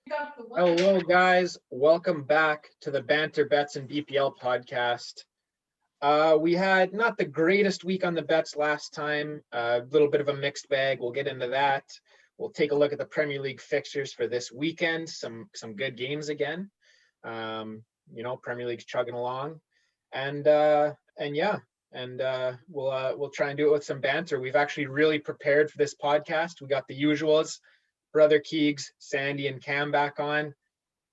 Hello, guys. Welcome back to the Banter Bets and BPL podcast. We had not the greatest week on the bets last time. A little bit of a mixed bag. We'll get into that. We'll take a look at the Premier League fixtures for this weekend. Some good games again. Premier League's chugging along, and we'll try and do it with some banter. We've actually really prepared for this podcast. We got the usuals. Brother Keegs, Sandy, and Cam back on.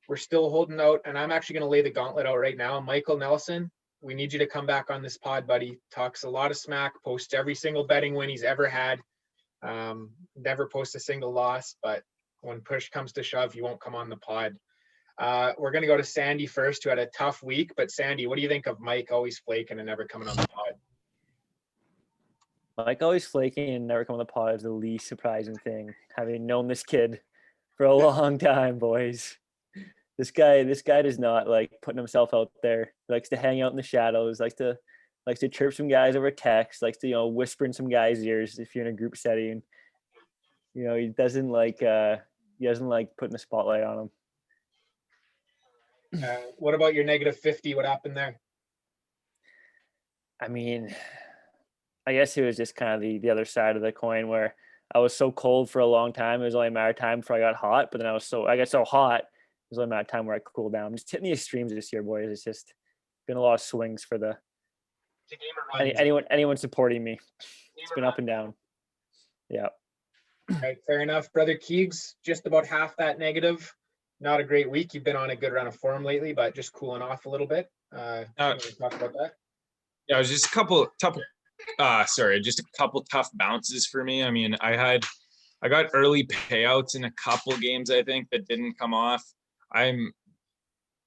We're still holding out, and I'm actually going to lay the gauntlet out right now. Michael Nelson, we need you to come back on this pod, buddy. Talks a lot of smack, posts every single betting win he's ever had. Never posts a single loss, but when push comes to shove, he won't come on the pod. We're going to go to Sandy first, who had a tough week. But Sandy, what do you think of Mike always flaking and never coming on the pod? Mike always flaking and never coming on the pod is the least surprising thing. Having known this kid for a long time, boys. This guy does not like putting himself out there. He likes to hang out in the shadows, likes to chirp some guys over text, likes to, whisper in some guys' ears if you're in a group setting. He doesn't like putting a spotlight on him. What about your -50? What happened there? I mean, I guess it was just kind of the other side of the coin where I was so cold for a long time. It was only a matter of time before I got hot, but then I got so hot, it was only a matter of time where I cooled down. I'm just hitting the extremes this year, boys. It's just been a lot of swings for anyone supporting me. It's been up and down. Yeah. All right, fair enough. Brother Keegs, just about half that negative. Not a great week. You've been on a good run of form lately, but just cooling off a little bit. Talk about that? Yeah, it was just a couple tough bounces for me. I mean, I got early payouts in a couple games, I think, that didn't come off.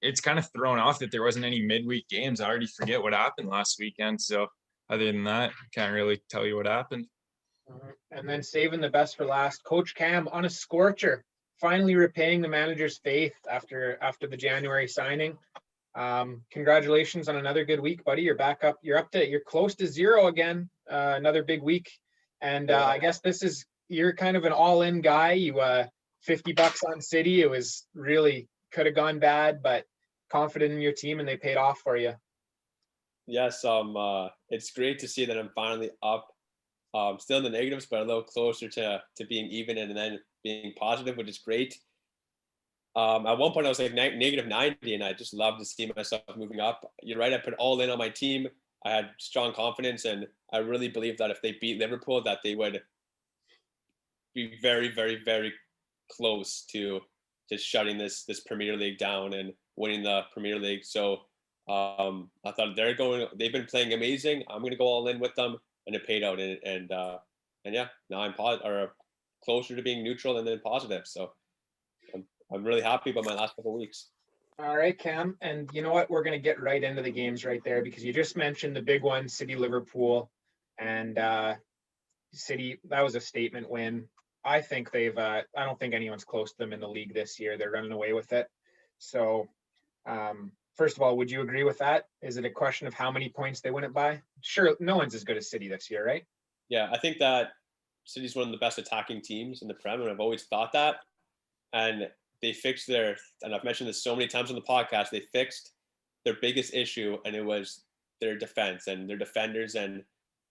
It's kind of thrown off that there wasn't any midweek games. I already forget what happened last weekend. So other than that, can't really tell you what happened. And then saving the best for last, Coach Cam on a scorcher, finally repaying the manager's faith after the January signing. Congratulations on another good week, buddy. You're back up. You're close to zero again. Another big week. And I guess you're kind of an all-in guy. You $50 on City. It was really could have gone bad, but confident in your team and they paid off for you. Yes. It's great to see that I'm finally up. Still in the negatives, but a little closer to being even and then being positive, which is great. At one point I was like -90, and I just love to see myself moving up. You're right. I put all in on my team. I had strong confidence, and I really believe that if they beat Liverpool, that they would be very, very, very close to just shutting this Premier League down and winning the Premier League. So I thought they've been playing amazing. I'm going to go all in with them, and it paid out. And yeah, now I'm closer to being neutral and then positive. So I'm really happy about my last couple of weeks. All right, Cam. And you know what? We're going to get right into the games right there because you just mentioned the big one, City Liverpool. And City, that was a statement win. I think I don't think anyone's close to them in the league this year. They're running away with it. So, first of all, would you agree with that? Is it a question of how many points they win it by? Sure, no one's as good as City this year, right? Yeah, I think that City's one of the best attacking teams in the Prem, and I've always thought that. And they fixed and I've mentioned this so many times on the podcast, they fixed their biggest issue, and it was their defense and their defenders. And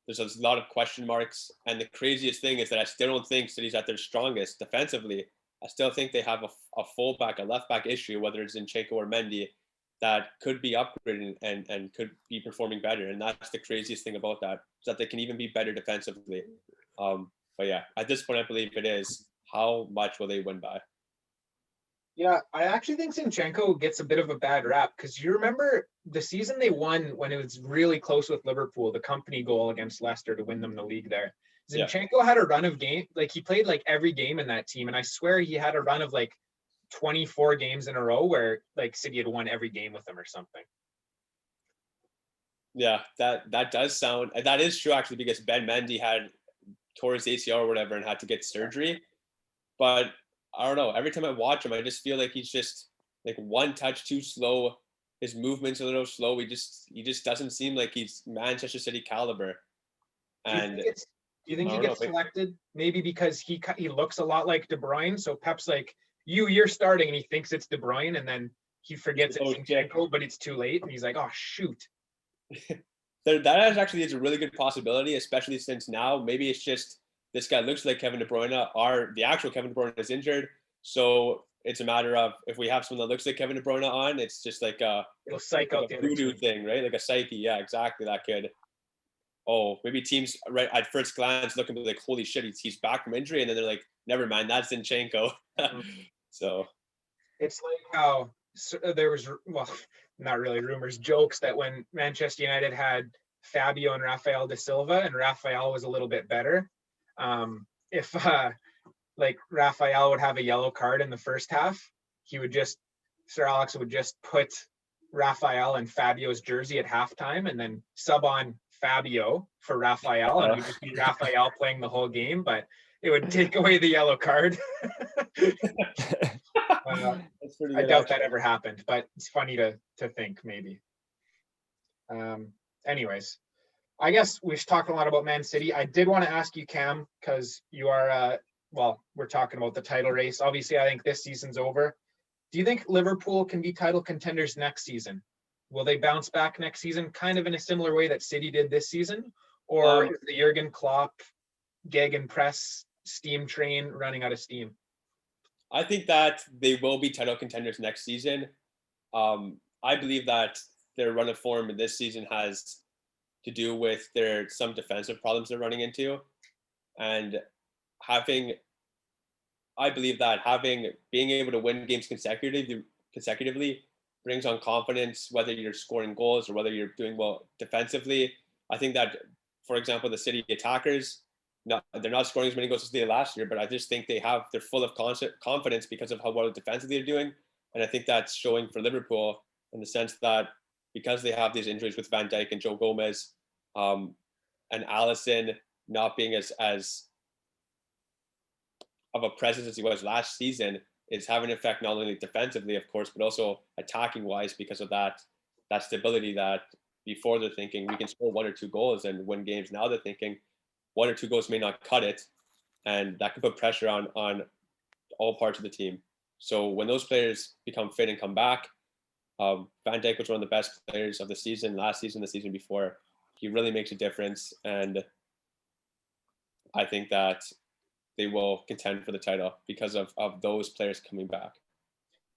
there's a lot of question marks. And the craziest thing is that I still don't think City's at their strongest defensively. I still think they have a fullback, a left back issue, whether it's Zinchenko or Mendy, that could be upgraded and could be performing better. And that's the craziest thing about that, is that they can even be better defensively. But yeah, at this point, I believe it is. How much will they win by? Yeah, I actually think Zinchenko gets a bit of a bad rap because you remember the season they won when it was really close with Liverpool, the company goal against Leicester to win them the league there. Zinchenko had a run of game, like he played like every game in that team. And I swear he had a run of like 24 games in a row where like City had won every game with him or something. Yeah, that does sound, that is true actually, because Ben Mendy tore his ACL or whatever and had to get surgery. But I don't know. Every time I watch him, I just feel like he's just like one touch too slow. His movement's a little slow. He just doesn't seem like he's Manchester City caliber. And do you think he gets selected maybe because he looks a lot like De Bruyne? So Pep's like, you're starting and he thinks it's De Bruyne and then he forgets it's Oh, shit. Zinchenko, but it's too late and he's like, oh shoot. That is actually is a really good possibility, especially since now maybe it's just this guy looks like Kevin De Bruyne, or the actual Kevin De Bruyne is injured. So it's a matter of if we have someone that looks like Kevin De Bruyne on, it's just like It'll psych out the a other voodoo team. thing, right? Like a psyche. Yeah, exactly. That could. Oh, maybe teams right at first glance look and be like, "Holy shit, he's back from injury," and then they're like, "Never mind, that's Zinchenko." So It's like how there was, well, not really rumors, jokes that when Manchester United had Fabio and Rafael da Silva and Rafael was a little bit better, if like Rafael would have a yellow card in the first half, he would just, Sir Alex would just put Rafael and Fabio's jersey at halftime and then sub on Fabio for Rafael, and it would just be Rafael playing the whole game, but it would take away the yellow card. that's pretty I good, doubt that actually. ever happened, but it's funny to think maybe. Anyways, I guess we've talked a lot about Man City. I did want to ask you, Cam, because you are, well, we're talking about the title race. Obviously, I think this season's over. Do you think Liverpool can be title contenders next season? Will they bounce back next season, kind of in a similar way that City did this season? Or is the Jurgen Klopp Gegenpress steam train running out of steam? I think that they will be title contenders next season. I believe that their run of form in this season has to do with some defensive problems they're running into, and I believe that being able to win games consecutively brings on confidence, whether you're scoring goals or whether you're doing well defensively. I think that, for example, the City attackers, they're not scoring as many goals as they did last year, but I just think they're full of confidence because of how well defensively they're doing, and I think that's showing for Liverpool in the sense that because they have these injuries with Van Dijk and Joe Gomez, and Allison not being as of a presence as he was last season, is having an effect not only defensively, of course, but also attacking wise because of that stability that before they're thinking we can score 1 or 2 goals and win games. Now they're thinking 1 or 2 goals may not cut it, and that can put pressure on all parts of the team. So when those players become fit and come back, Van Dijk was one of the best players of the season, last season, the season before. He really makes a difference, and I think that they will contend for the title because of those players coming back.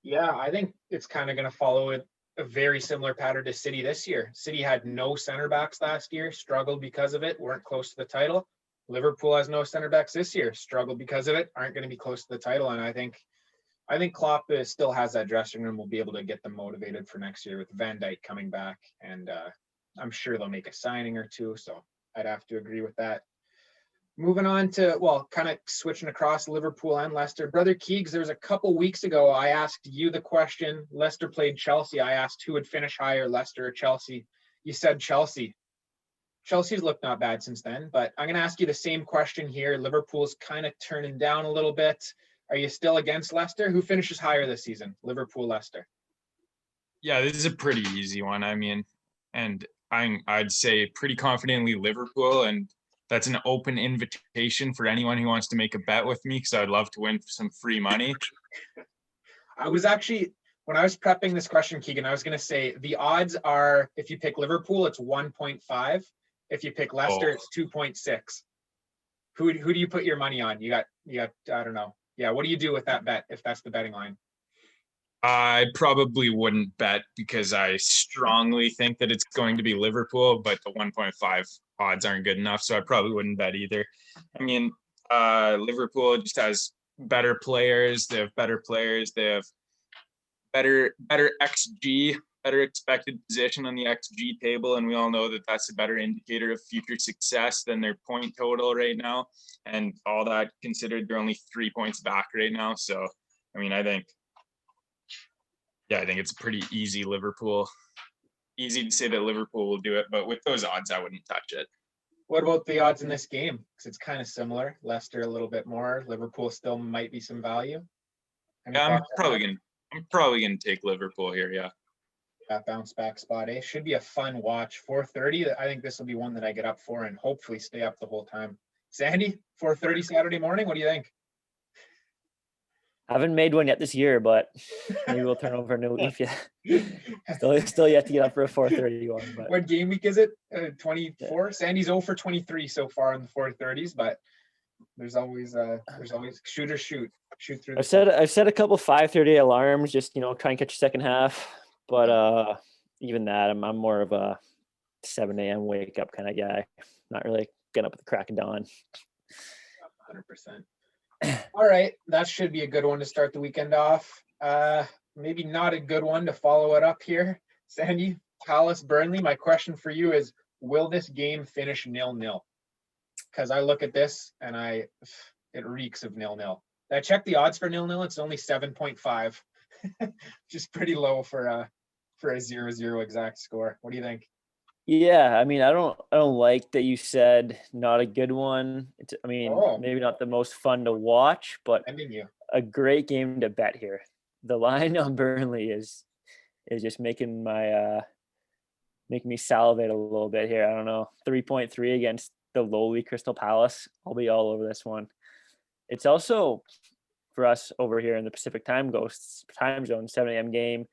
Yeah, I think it's kind of going to follow a very similar pattern to City this year. City had no center backs last year, struggled because of it, weren't close to the title. Liverpool has no center backs this year, struggled because of it, aren't going to be close to the title. And I think Klopp still has that dressing room, will be able to get them motivated for next year with Van Dijk coming back. And I'm sure they'll make a signing or two. So I'd have to agree with that. Moving on to, well, kind of switching across Liverpool and Leicester. Brother Keegs, there was a couple weeks ago, I asked you the question. Leicester played Chelsea. I asked who would finish higher, Leicester or Chelsea. You said Chelsea. Chelsea's looked not bad since then, but I'm going to ask you the same question here. Liverpool's kind of turning down a little bit. Are you still against Leicester? Who finishes higher this season? Liverpool, Leicester. Yeah, this is a pretty easy one. I mean, and I'd say pretty confidently Liverpool, and that's an open invitation for anyone who wants to make a bet with me because I'd love to win some free money. I was actually, when I was prepping this question, Keegan, I was going to say the odds are, if you pick Liverpool, it's 1.5. If you pick Leicester, it's 2.6. Who do you put your money on? You got, I don't know. Yeah, what do you do with that bet if that's the betting line? I probably wouldn't bet because I strongly think that it's going to be Liverpool, but the 1.5 odds aren't good enough, so I probably wouldn't bet either. I mean, Liverpool just has better players. They have better players. They have better XG, better expected position on the XG table, and we all know that that's a better indicator of future success than their point total right now. And all that considered, they're only 3 points back right now. So, I mean, I think it's pretty easy easy to say that Liverpool will do it, but with those odds, I wouldn't touch it. What about the odds in this game? Because it's kind of similar. Leicester a little bit more. Liverpool still might be some value. I'm probably gonna take Liverpool here. Yeah. Yeah, bounce back spot. Should be a fun watch. 4:30. I think this will be one that I get up for and hopefully stay up the whole time. Sandy, 4:30 Saturday morning. What do you think? I haven't made one yet this year, but maybe we'll turn over a new leaf. Yeah, still yet to get up for a 4:30 one. But What game week is it? 24. Sandy's 0 for 23 so far in the 4:30s, but there's always shoot through. I've set a couple 5:30 alarms, just try and catch the second half. But even that, I'm more of a 7 a.m. wake up kind of guy. Not really getting up at the crack of dawn. 100%. All right, that should be a good one to start the weekend off. Maybe not a good one to follow it up here. Sandy, Palace, Burnley. My question for you is, will this game finish 0-0? Because I look at this and it reeks of 0-0. I checked the odds for 0-0. It's only 7.5, which is pretty low for a 0-0 exact score. What do you think? Yeah, I mean, I don't like that you said not a good one. Maybe not the most fun to watch, but a great game to bet here. The line on Burnley is just making me salivate a little bit here. I don't know, 3.3 against the lowly Crystal Palace. I'll be all over this one. It's also for us over here in the Pacific time zone, 7 a.m. game.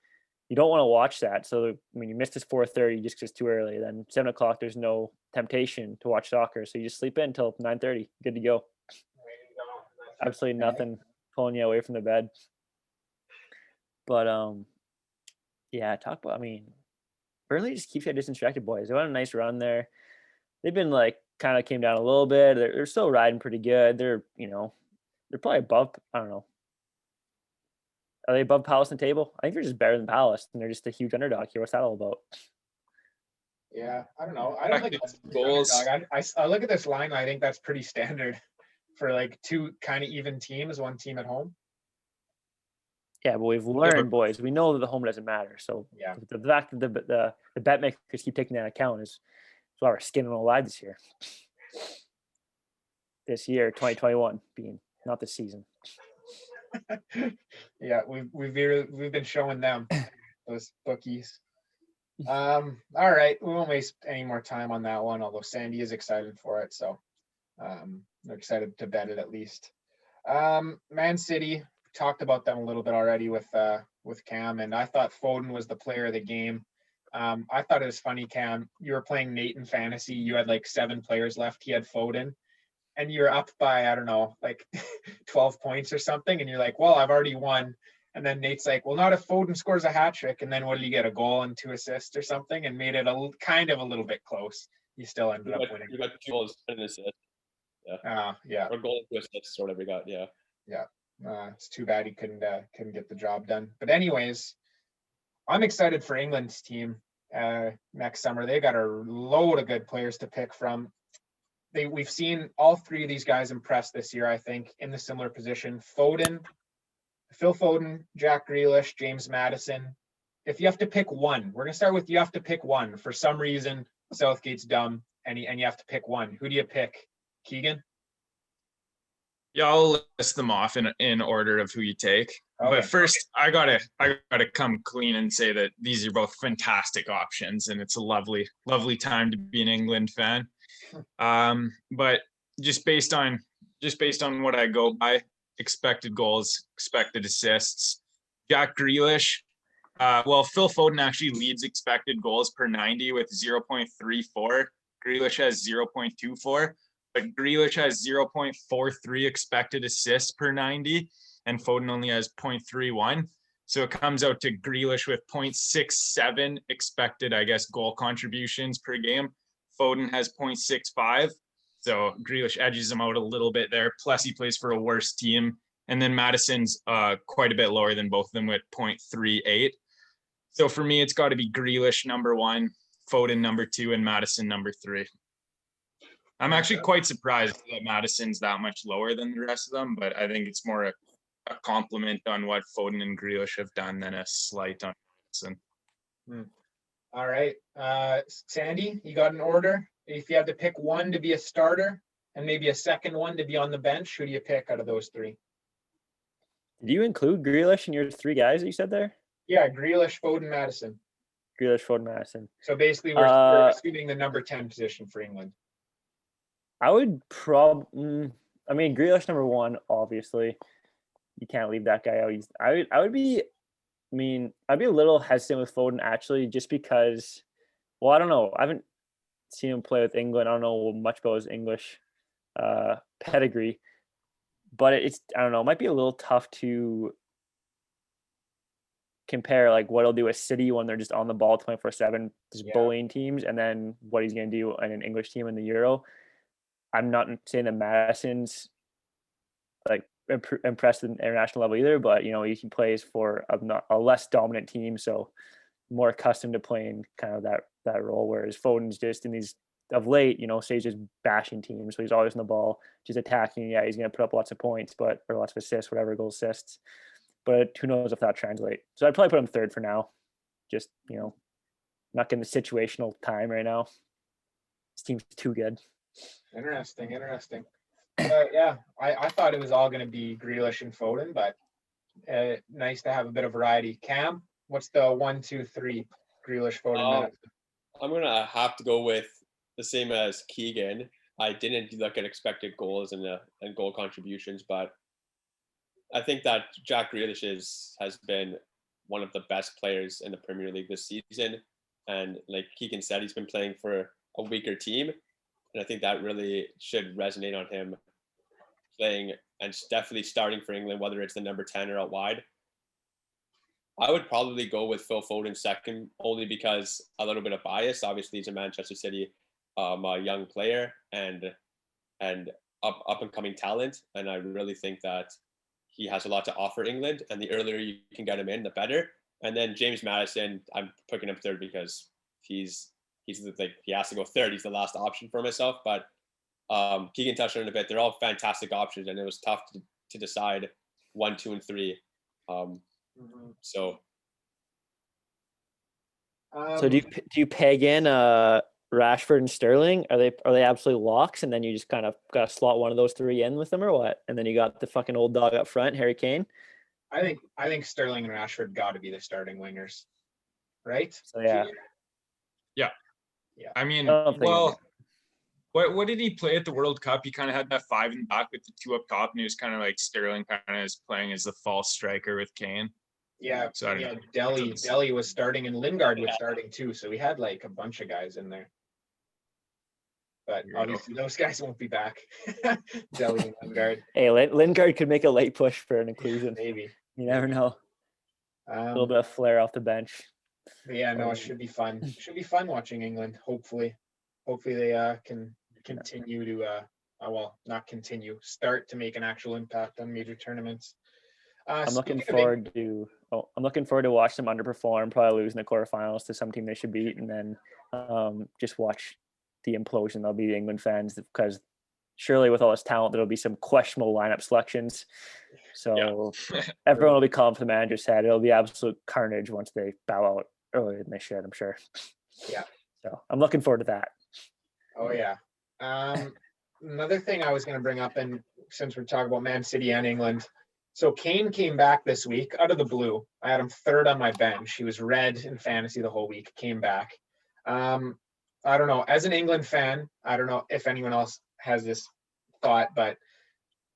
You don't want to watch that. So, you missed this 4:30 just because it's too early. Then 7 o'clock, there's no temptation to watch soccer. So you just sleep in until 9:30. Good to go. Absolutely nothing pulling you away from the bed. But, Burnley just keeps you distracted, boys. They went on a nice run there. They've been kind of came down a little bit. They're still riding pretty good. They're probably above, I don't know. Are they above Palace in the table? I think they're just better than Palace, and they're just a huge underdog here. What's that all about? Yeah, I don't know. I don't think that's goals. I look at this line. I think that's pretty standard for two kind of even teams, one team at home. Yeah, but we've learned, boys. We know that the home doesn't matter. So yeah, the fact that the bet makers keep taking that account is why we're skinning alive this year. This year, 2021, being not this season. Yeah, we've been showing them those bookies. All right, we won't waste any more time on that one. Although Sandy is excited for it, so they're excited to bet it at least. Man City, talked about them a little bit already with Cam, and I thought Foden was the player of the game. I thought it was funny, Cam. You were playing Nate in fantasy. You had 7 players left. He had Foden. And you're up by, I don't know, 12 points or something. And you're like, well, I've already won. And then Nate's like, well, not if Foden scores a hat trick. And then what did you get, a goal and 2 assists or something? And made it kind of a little bit close. You still ended up winning. You got 2 goals and an assist. Yeah. Yeah. Or goal and 2 assists or whatever we got. Yeah. Yeah. It's too bad he couldn't get the job done. But anyways, I'm excited for England's team next summer. They got a load of good players to pick from. We've seen all 3 of these guys impress this year, I think, in the similar position. Phil Foden, Jack Grealish, James Maddison. If you have to pick one, we're going to start with you have to pick one. For some reason, Southgate's dumb, and you have to pick one. Who do you pick? Keegan? Yeah, I'll list them off in order of who you take. Okay. But first, I gotta come clean and say that these are both fantastic options, and it's a lovely time to be an England fan. But just based on what I go by, expected goals, expected assists, Jack Grealish. Phil Foden actually leads expected goals per 90 with 0.34. Grealish has 0.24, but Grealish has 0.43 expected assists per 90, and Foden only has 0.31. So it comes out to Grealish with 0.67 expected, goal contributions per game. Foden has 0.65. So Grealish edges him out a little bit there. Plus he plays for a worse team. And then Maddison's quite a bit lower than both of them with 0.38. So for me, it's got to be Grealish number 1, Foden number 2, and Maddison number 3. I'm actually quite surprised that Maddison's that much lower than the rest of them, but I think it's more a compliment on what Foden and Grealish have done than a slight on Maddison. All right. Sandy, you got an order? If you had to pick one to be a starter and maybe a second one to be on the bench, who do you pick out of those 3? Did you include Grealish in your 3 guys that you said there? Yeah, Grealish, Foden, Maddison. Grealish, Foden, Maddison. So basically we're assuming the number 10 position for England. I would Grealish number 1, obviously. you can't leave that guy out. I'd be a little hesitant with Foden actually, just because. Well, I don't know. I haven't seen him play with England. I don't know much about his English pedigree, but I don't know. It might be a little tough to compare like what he'll do with City when they're just on the ball 24/7, just bullying teams, and then what he's going to do in an English team in the Euro. I'm not saying that Madison's like impressed at the international level either, but he plays for a less dominant team, so more accustomed to playing kind of that role. Whereas Foden's just in these of late, say he's just bashing teams, so he's always on the ball, just attacking. Yeah, he's going to put up lots of points, or lots of assists, whatever, goal assists. But who knows if that translates. So I'd probably put him third for now. Just, not getting the situational time right now. This team's too good. Interesting. Yeah, I thought it was all going to be Grealish and Foden, but nice to have a bit of variety. Cam, what's the 1, 2, 3 Grealish, Foden? I'm going to have to go with the same as Keegan. I didn't look at expected goals and goal contributions, but I think that Jack Grealish has been one of the best players in the Premier League this season. And like Keegan said, he's been playing for a weaker team. And I think that really should resonate on him playing and definitely starting for England, whether it's the number 10 or out wide. I would probably go with Phil Foden second, only because a little bit of bias. Obviously, he's a Manchester City a young player and up and coming talent. And I really think that he has a lot to offer England, and the earlier you can get him in, the better. And then James Maddison, I'm picking him third because he has to go third. He's the last option for myself. But Keegan touched on it a bit. They're all fantastic options, and it was tough to decide 1, 2, and 3. So do you peg in Rashford and Sterling? Are they absolute locks, and then you just kind of got to slot one of those three in with them, or what? And then you got the fucking old dog up front, Harry Kane. I think Sterling and Rashford got to be the starting wingers, right? So yeah. I mean, well, what did he play at the World Cup? He kind of had that 5 in the back with the 2 up top, and he was kind of like Sterling kind of is playing as the false striker with Kane. Yeah, so Dele was starting, and Lingard was starting too. So we had like a bunch of guys in there. But obviously those guys won't be back. Dele and Lingard. Hey, Lingard could make a late push for an inclusion. Maybe. You never know. A little bit of flair off the bench. Yeah, no, it should be fun. It should be fun watching England. Hopefully they can continue to start to make an actual impact on major tournaments. I'm looking forward to watch them underperform, probably lose in the quarterfinals to some team they should beat, and then just watch the implosion. They'll be England fans, because surely with all this talent, there'll be some questionable lineup selections. So everyone will be calling for the manager's head. It'll be absolute carnage once they bow out earlier than they should, I'm sure. Yeah. So I'm looking forward to that. Oh yeah. Another thing I was going to bring up, and since we're talking about Man City and England, so Kane came back this week out of the blue. I had him third on my bench. He was red in fantasy the whole week, came back. I don't know. As an England fan, I don't know if anyone else has this thought, but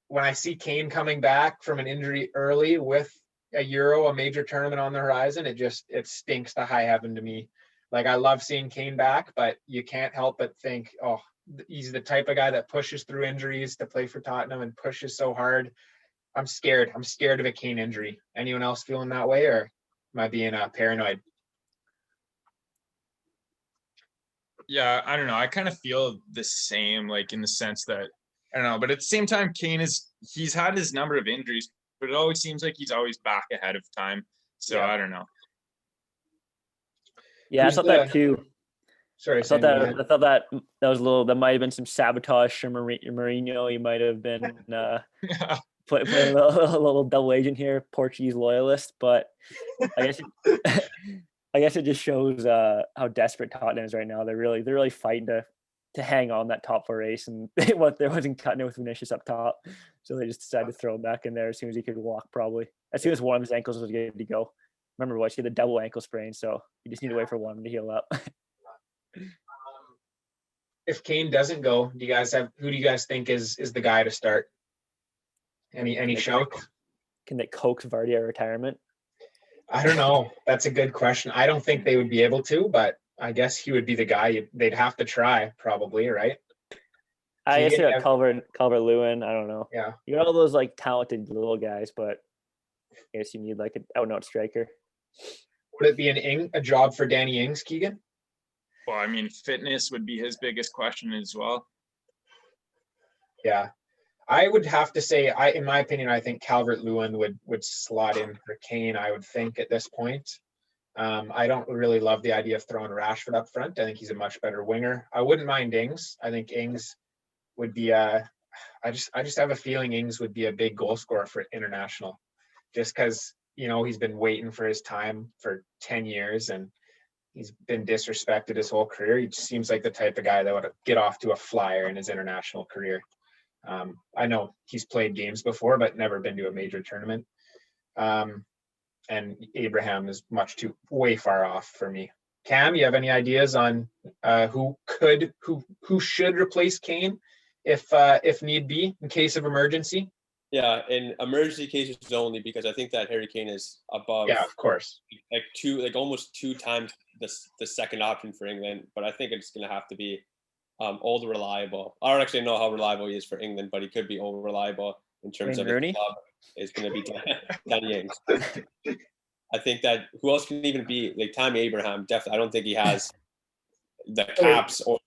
when I see Kane coming back from an injury early with a Euro, a major tournament on the horizon, it stinks to high heaven to me. Like, I love seeing Kane back, but you can't help but think, oh, he's the type of guy that pushes through injuries to play for Tottenham and pushes so hard. I'm scared of a Kane injury. Anyone else feeling that way, or am I being paranoid? Yeah, I don't know. I kind of feel the same, like in the sense that, I don't know, but at the same time, Kane he's had his number of injuries, but it always seems like he's always back ahead of time. So yeah. I don't know. Yeah, I thought that too. Sorry, I thought that was a little. That might have been some sabotage from Mourinho. He might have been playing a little double agent here, Portuguese loyalist. But I guess it just shows how desperate Tottenham is right now. They're really fighting to hang on that top 4 race, and they wasn't cutting it with Vinicius up top, so they just decided to throw him back in there as soon as he could walk. Probably as soon as one of his ankles was good to go. Remember what, he had the double ankle sprain, so you just need to wait for one to heal up. If Kane doesn't go, who do you guys think is the guy to start? Any shouts? Can they coax Vardy out of retirement? I don't know. That's a good question. I don't think they would be able to, but I guess he would be the guy they'd have to try, probably, right? I guess Keegan, you got Calvert-Lewin. I don't know. Yeah. You got all those like talented little guys, but I guess you need like an out-and-out striker. Would it be a job for Danny Ings, Keegan? Well, I mean, fitness would be his biggest question as well. Yeah. I would have to say, in my opinion, I think Calvert-Lewin would slot in for Kane, I would think, at this point. I don't really love the idea of throwing Rashford up front. I think he's a much better winger. I wouldn't mind Ings. I think Ings would be I just have a feeling Ings would be a big goal scorer for international, just because, he's been waiting for his time for 10 years and he's been disrespected his whole career. He just seems like the type of guy that would get off to a flyer in his international career. I know he's played games before, but never been to a major tournament. And Abraham is way far off for me. Cam, you have any ideas on who should replace Kane if need be in case of emergency? Yeah, in emergency cases only, because I think that Harry Kane is above. Yeah, of course. Almost two times the second option for England. But I think it's going to have to be old reliable. I don't actually know how reliable he is for England, but he could be old reliable in terms of his club. Is going to be Danny Ings. I think that who else can even be like Tammy Abraham? Definitely, I don't think he has the caps or.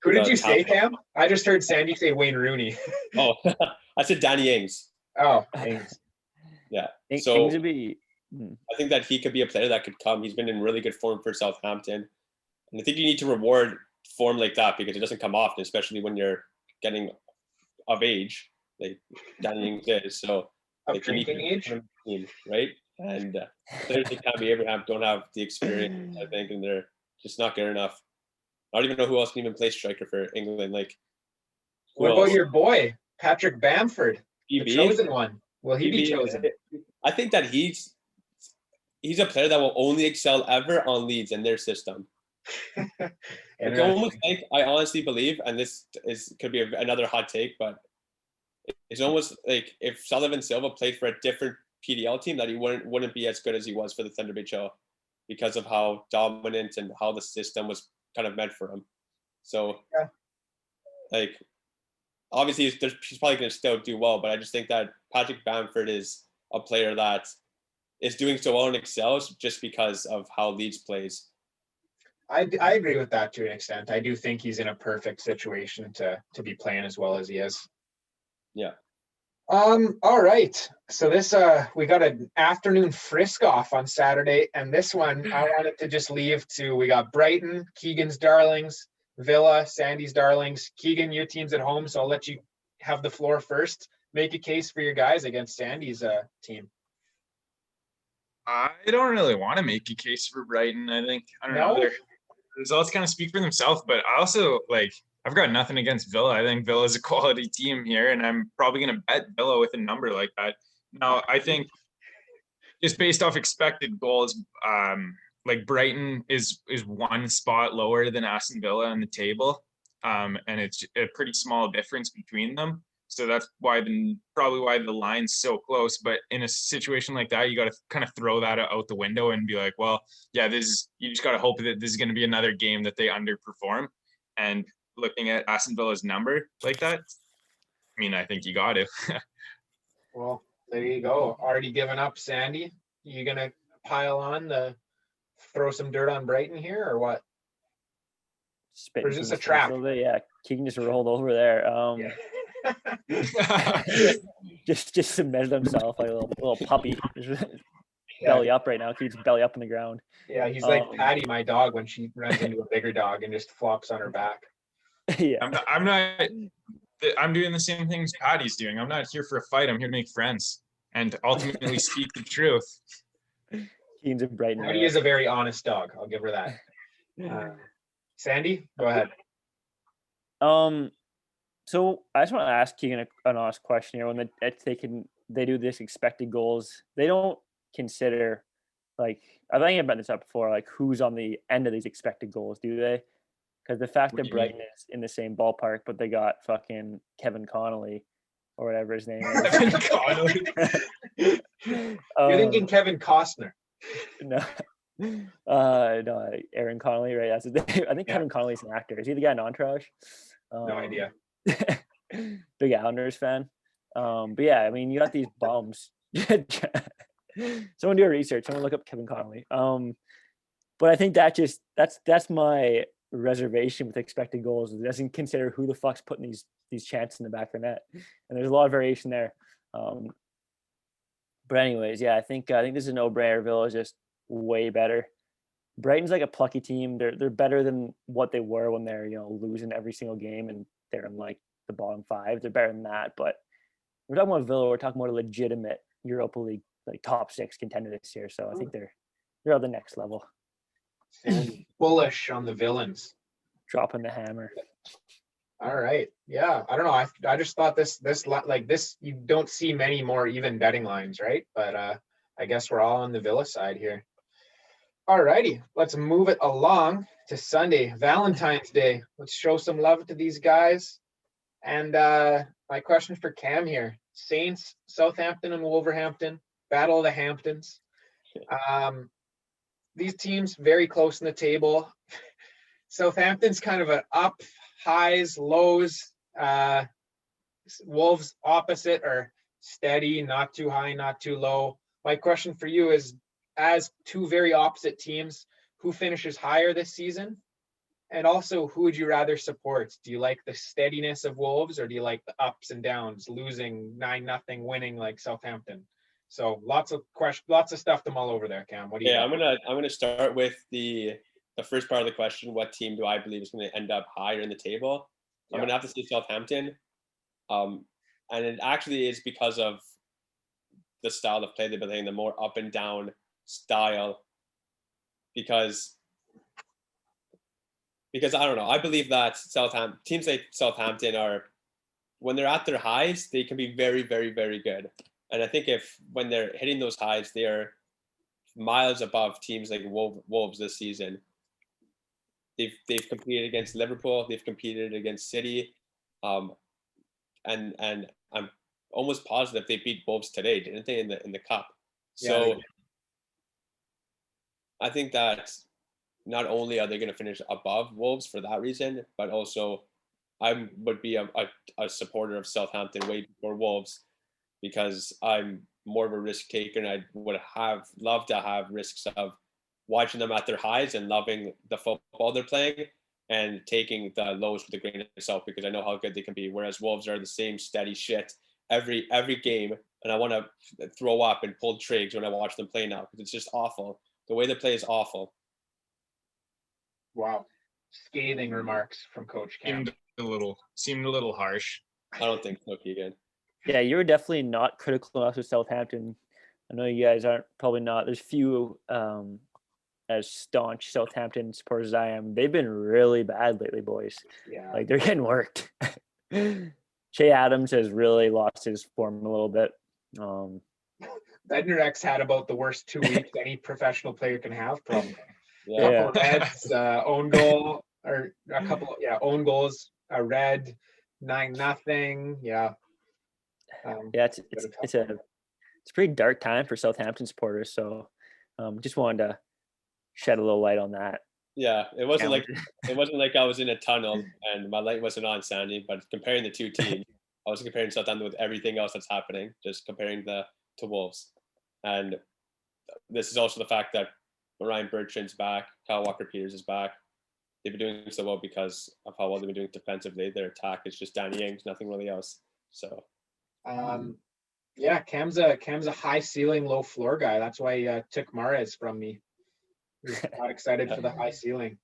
Who did you say, Cam? I just heard Sandy say Wayne Rooney. Oh, I said Danny Ings. Oh, Ings. Yeah. Ings So would be. I think that he could be a player that could come. He's been in really good form for Southampton, and I think you need to reward form like that because it doesn't come often, especially when you're getting of age, like Danny Ings is. So of like, drinking age, right? And players like Tammy Abraham don't have the experience, I think, and they're just not good enough. I don't even know who else can even play striker for England. Like, what about your boy Patrick Bamford, the chosen one? Will he be chosen? I think that he's a player that will only excel ever on Leeds and their system. It's almost like I honestly believe, and this could be another hot take, but it's almost like if Sullivan Silva played for a different PDL team, that he wouldn't be as good as he was for the Thunder Bay Show because of how dominant and how the system was kind of meant for him. So, like, obviously he's probably going to still do well, but I just think that Patrick Bamford is a player that is doing so well and excels just because of how Leeds plays. I agree with that to an extent. I do think he's in a perfect situation to be playing as well as he is. Yeah. All right. So this we got an afternoon frisk off on Saturday, and this one I wanted to just leave to we got Brighton, Keegan's darlings, Villa, Sandy's darlings. Keegan, your team's at home, so I'll let you have the floor first. Make a case for your guys against Sandy's team. I don't really want to make a case for Brighton. I don't know. Their results kind of speak for themselves, but I also I've got nothing against Villa. I think Villa is a quality team here, and I'm probably going to bet Villa with a number like that. Now, I think just based off expected goals, Brighton is one spot lower than Aston Villa on the table, and it's a pretty small difference between them. So that's probably why the line's so close. But in a situation like that, you got to kind of throw that out the window and be like, well, yeah, you just got to hope that this is going to be another game that they underperform. And looking at Aston Villa's number like that, I mean, I think you got to. Well, there you go. Already given up, Sandy. You going to pile on throw some dirt on Brighton here or what? Or is this a trap? Yeah, Keegan just rolled over there. just submitted himself like a little puppy. Belly up right now. Keeps belly up on the ground. Yeah, he's like Patty, my dog, when she runs into a bigger dog and just flops on her back. Yeah, I'm doing the same things Patty's doing. I'm not here for a fight. I'm here to make friends and ultimately speak the truth. Keegan's a Brighton. Patty is a very honest dog. I'll give her that. Sandy, go ahead. So I just want to ask Keegan an honest question here. When they do this expected goals, they don't consider I think I've brought this up before, who's on the end of these expected goals, do they? Because the fact that Brighton is in the same ballpark, but they got fucking Kevin Connolly or whatever his name is. Kevin Connolly. You're thinking Kevin Costner. No. No, Aaron Connolly, right? That's his name. I think Kevin Connolly's an actor. Is he the guy in Entourage? No idea. Big Islanders fan. But yeah, I mean, you got these bums. Someone do a research. Someone look up Kevin Connolly. But I think that's my reservation with expected goals. It doesn't consider who the fuck's putting these chances in the back of the net, and there's a lot of variation there. But anyways, yeah, I think this is a no-brainer. Villa is just way better. Brighton's like a plucky team. They're better than what they were when they're losing every single game and they're in like the bottom 5. They're better than that. But we're talking about Villa. We're talking about a legitimate Europa League like top 6 contender this year. So I think they're at the next level. And bullish on the villains. Dropping the hammer. All right. Yeah. I don't know. I just thought this you don't see many more even betting lines, right? But I guess we're all on the Villa side here. All righty. Let's move it along to Sunday, Valentine's Day. Let's show some love to these guys. And my question for Cam here: Saints, Southampton, and Wolverhampton, Battle of the Hamptons. These teams very close in the table. Southampton's kind of an up, highs, lows. Wolves opposite are steady, not too high, not too low. My question for you is, as two very opposite teams, who finishes higher this season? And also, who would you rather support? Do you like the steadiness of Wolves, or do you like the ups and downs, losing 9-0, winning like Southampton? So lots of stuff to mull over there, Cam. What do you? Yeah, I'm gonna start with the first part of the question. What team do I believe is going to end up higher in the table? I'm gonna have to say Southampton, and it actually is because of the style of play they've been playing, the more up and down style. Because I don't know, I believe that teams like Southampton are, when they're at their highs, they can be very, very, very good. And I think when they're hitting those highs, they are miles above teams like Wolves this season. They've competed against Liverpool, they've competed against City, and I'm almost positive they beat Wolves today, didn't they, in the cup? So Yeah, I think that not only are they going to finish above Wolves for that reason, but also I would be a supporter of Southampton way before Wolves, because I'm more of a risk taker, and I would love to have risks of watching them at their highs and loving the football they're playing, and taking the lows with a grain of salt, because I know how good they can be. Whereas Wolves are the same steady shit every game, and I want to throw up and pull trigs when I watch them play now, because it's just awful. The way they play is awful. Wow. Scathing remarks from Coach Cam. Seemed a little harsh. I don't think so, Keegan. Yeah, you were definitely not critical enough of Southampton. I know you guys aren't, probably not. There's few as staunch Southampton supporters as I am. They've been really bad lately, boys. Yeah. Like, they're getting worked. Che Adams has really lost his form a little bit. Bednarek's had about the worst 2 weeks any professional player can have, probably. Yeah. A couple reds, own goal, or a couple, own goals, a red, 9-0. Yeah. Yeah, it's a pretty dark time for Southampton supporters. So just wanted to shed a little light on that. Yeah, it wasn't like I was in a tunnel and my light wasn't on, Sandy. But comparing the two teams, I was comparing Southampton with everything else that's happening, just comparing to Wolves. And this is also the fact that Ryan Bertrand's back, Kyle Walker-Peters is back. They've been doing so well because of how well they've been doing defensively. Their attack is just Danny Ings, nothing really else. So, yeah, Cam's a high ceiling, low floor guy. That's why he took Mahrez from me. He's not excited for the high ceiling.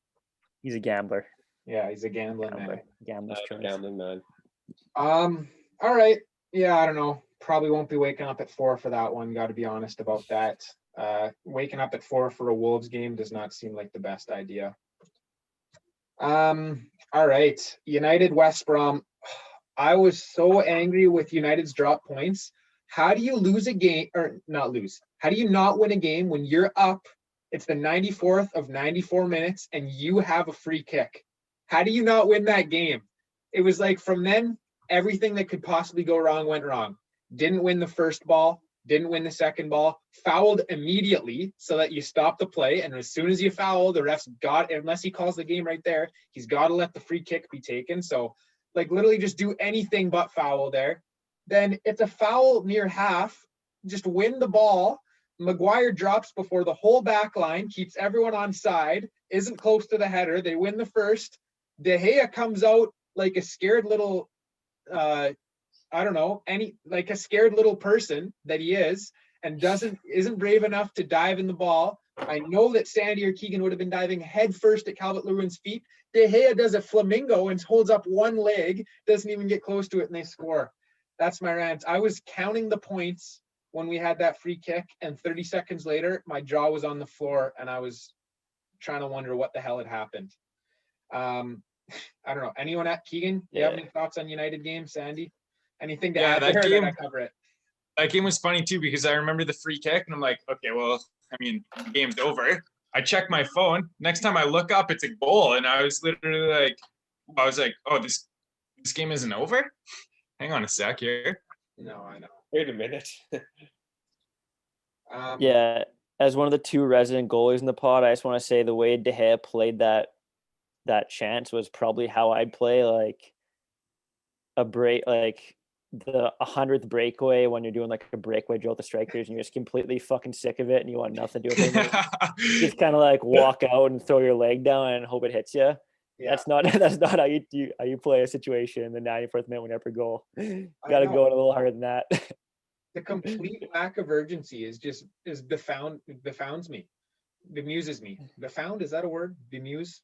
He's a gambler. Yeah, he's a gambling man. Gambler's choice. Gambling man. All right. Yeah, I don't know. Probably won't be waking up at 4 for that one. Got to be honest about that. Waking up at 4 for a Wolves game does not seem like the best idea. All right. United West Brom. I was so angry with United's drop points. How do you lose a game, or not lose? How do you not win a game when you're up? It's the 94th of 94 minutes and you have a free kick. How do you not win that game? It was like from then, everything that could possibly go wrong went wrong. Didn't win the first ball, didn't win the second ball, fouled immediately so that you stop the play. And as soon as you foul, the ref's got, unless he calls the game right there, he's got to let the free kick be taken. So like literally just do anything but foul there. Then it's a foul near half, just win the ball. Maguire drops before the whole back line, keeps everyone on side, isn't close to the header. They win the first. De Gea comes out like a scared little, I don't know, like a scared little person that he is, and isn't brave enough to dive in the ball. I know that Sandy or Keegan would have been diving head first at Calvert-Lewin's feet. De Gea does a flamingo and holds up one leg, doesn't even get close to it, and they score. That's my rant. I was counting the points when we had that free kick, and 30 seconds later, my jaw was on the floor, and I was trying to wonder what the hell had happened. I don't know. Anyone at Keegan? Do you have any thoughts on United game, Sandy? Anything to add? That game, I cover it. That game was funny too, because I remember the free kick and I'm like, okay, well, I mean, the game's over. I check my phone. Next time I look up, it's a goal. And I was literally like, oh, this game isn't over? Hang on a sec here. No, I know. Wait a minute. Yeah, as one of the two resident goalies in the pod, I just want to say the way De Gea played that chance was probably how I'd play like a break, like the 100th breakaway when you're doing like a breakaway drill with the strikers and you're just completely fucking sick of it and you want nothing to do with it. Just kind of like walk out and throw your leg down and hope it hits you. Yeah. That's not how you play a situation in the 94th minute when you have a goal. Got to go in a little harder than that. The complete lack of urgency befounds me. Bemuses me. Befound, is that a word? Bemuse?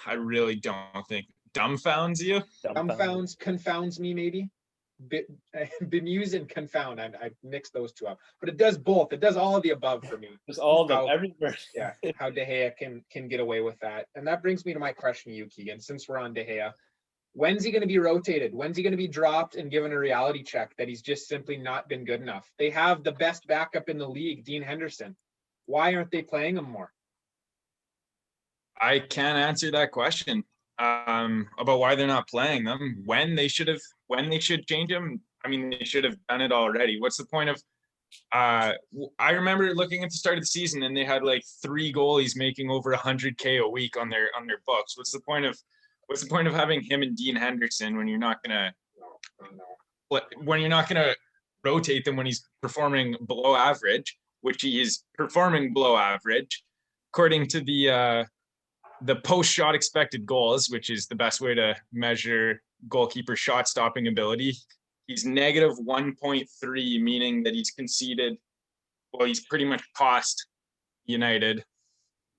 I really don't think. Dumbfounds you? Confounds me maybe. Bemuse and confound. I mixed those two up. But it does both. It does all of the above for me. Just all of them, everywhere. Yeah, how De Gea can get away with that. And that brings me to my question to you, Keegan, since we're on De Gea. When's he going to be rotated? When's he going to be dropped and given a reality check that he's just simply not been good enough? They have the best backup in the league, Dean Henderson. Why aren't they playing him more? I can't answer that question about why they're not playing them. When they should change him. I mean, they should have done it already. What's the point of? I remember looking at the start of the season, and they had like 3 goalies making over 100K a week on their books. What's the point of having him and Dean Henderson when you're not gonna rotate them when he's performing below average, which he is performing below average, according to the post-shot expected goals, which is the best way to measure goalkeeper shot stopping ability. He's negative 1.3, meaning that he's conceded. Well, he's pretty much cost United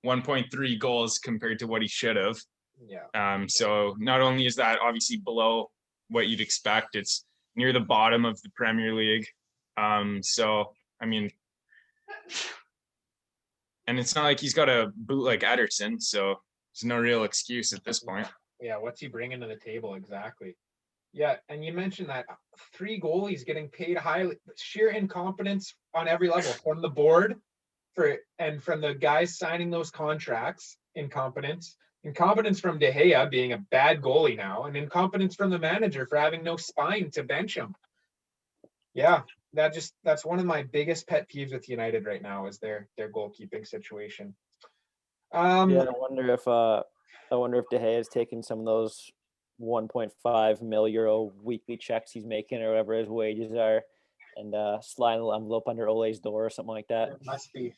1.3 goals compared to what he should have. Yeah. So not only is that obviously below what you'd expect, it's near the bottom of the Premier League. So I mean, and it's not like he's got a boot like Ederson, so there's no real excuse at this point. Yeah, what's he bringing to the table exactly? Yeah, and you mentioned that 3 goalies getting paid highly, sheer incompetence on every level, from the board and from the guys signing those contracts. Incompetence from De Gea being a bad goalie now, and incompetence from the manager for having no spine to bench him. Yeah, that's one of my biggest pet peeves with United right now is their goalkeeping situation. I wonder if De Gea is taking some of those 1.5 million euro weekly checks he's making or whatever his wages are, and sliding a little envelope under Ole's door or something like that. It must be.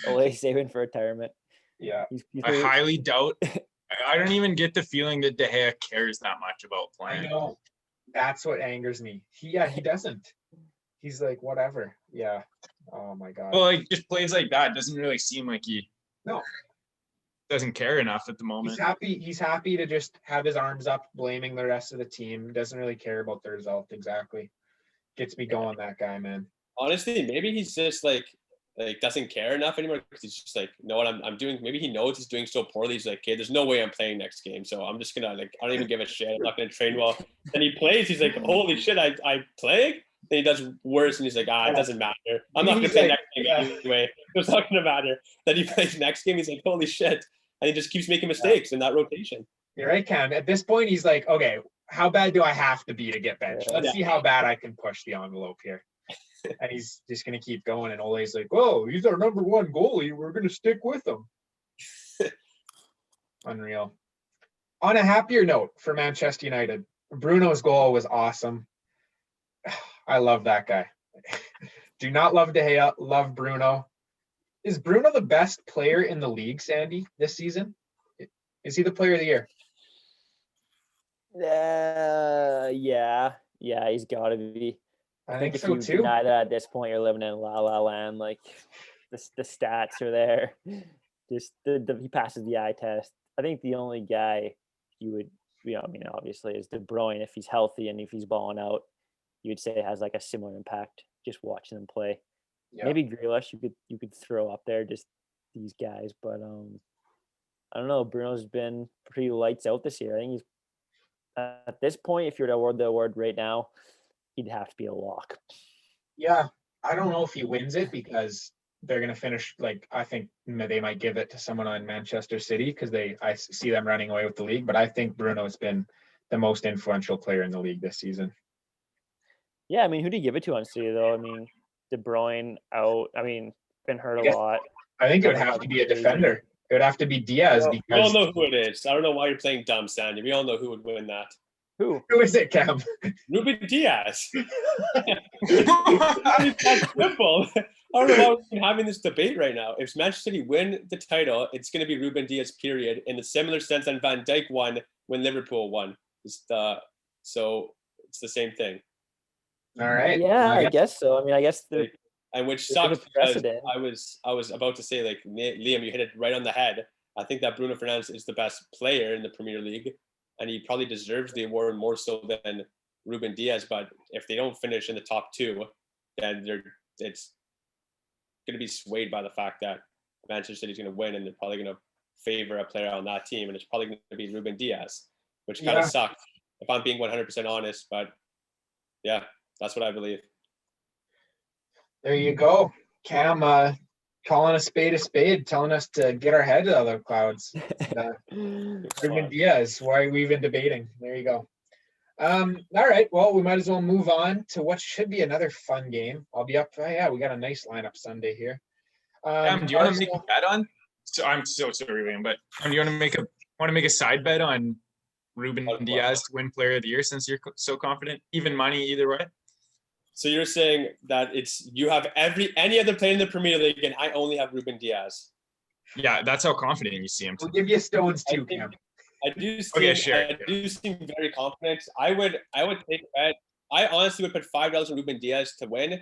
Ole saving for retirement. Yeah, I highly doubt. I don't even get the feeling that De Gea cares that much about playing. I know. That's what angers me. He doesn't. He's like, whatever. Yeah. Oh my God. Well, like just plays like that doesn't really seem like he doesn't care enough at the moment. He's happy to just have his arms up, blaming the rest of the team. Doesn't really care about the result. Exactly. Gets me going, that guy, man. Honestly, maybe he's just like doesn't care enough anymore because he's just like, you know what I'm doing. Maybe he knows he's doing so poorly. He's like, okay, there's no way I'm playing next game, so I'm just gonna I don't even give a shit. I'm not gonna train well. And he plays. He's like, holy shit, I playing. Then he does worse, and he's like, it doesn't matter. I'm not gonna play next game anyway. It's not gonna matter. Then he plays next game. He's like, holy shit, and he just keeps making mistakes in that rotation. You're right, Cam. At this point, he's like, okay, how bad do I have to be to get benched? Let's see how bad I can push the envelope here. And he's just going to keep going. And Ole's like, "Whoa, he's our number one goalie. We're going to stick with him." Unreal. On a happier note for Manchester United, Bruno's goal was awesome. I love that guy. Do not love De Gea, love Bruno. Is Bruno the best player in the league, Sandy, this season? Is he the player of the year? Yeah, he's got to be. I think if so you too. deny that at this point, you're living in la la land. Like the stats are there. Just he passes the eye test. I think the only guy you would, obviously is De Bruyne if he's healthy and if he's balling out. You'd say has like a similar impact just watching him play. Yeah. Maybe Grealish you could throw up there, just these guys, but I don't know. Bruno's been pretty lights out this year. I think he's at this point, if you were to award the award right now, he'd have to be a lock. Yeah, I don't know if he wins it because they're going to finish, like, I think they might give it to someone on Manchester City because I see them running away with the league, but I think Bruno's been the most influential player in the league this season. Yeah, I mean, who do you give it to on City, though? I mean, De Bruyne out. I mean, been hurt a lot. I think it would have to be a defender. It would have to be Diaz because we all know who it is. I don't know why you're playing dumb, Sandy. We all know who would win that. Who is it, Cam? Ruben Diaz. That's simple. I don't know why we're having this debate right now. If Manchester City win the title, it's going to be Ruben Diaz, period, in the similar sense that Van Dijk won when Liverpool won. So it's the same thing. All right. Yeah, I guess so. I mean, I guess and which sucks because I was about to say, like, Liam, you hit it right on the head. I think that Bruno Fernandes is the best player in the Premier League, and he probably deserves the award more so than Ruben Diaz. But if they don't finish in the top two, then it's going to be swayed by the fact that Manchester City is going to win, and they're probably going to favor a player on that team, and it's probably going to be Ruben Diaz, which kind of sucks if I'm being 100% honest. But yeah, that's what I believe. There you go. Cam calling a spade, telling us to get our head out of the clouds. Ruben Diaz, why are we even debating? There you go. All right. Well, we might as well move on to what should be another fun game. I'll be up. Yeah, we got a nice lineup Sunday here. Do you want to make a bet on? So I'm so sorry, Liam, but do you want to make a side bet on Ruben Diaz to win Player of the Year since you're so confident? Even money, either way. So you're saying that you have any other player in the Premier League, and I only have Ruben Diaz. Yeah, that's how confident you see him. We'll give you stones too, Cam. I do seem very confident. I would take a bet. I honestly would put $5 on Ruben Diaz to win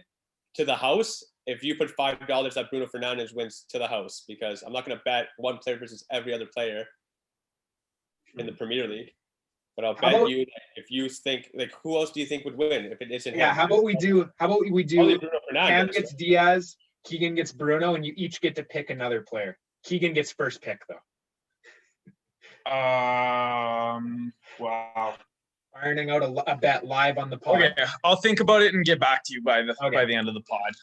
to the house. If you put $5 that Bruno Fernandes wins to the house, because I'm not going to bet one player versus every other player in the Premier League. But I'll bet you if you think, like, who else do you think would win if it isn't him? How about we do Bruno Fernandes. Cam gets Diaz, Keegan gets Bruno, and you each get to pick another player. Keegan gets first pick, though. Wow. Ironing out a bet live on the pod. Okay, I'll think about it and get back to you by the end of the pod.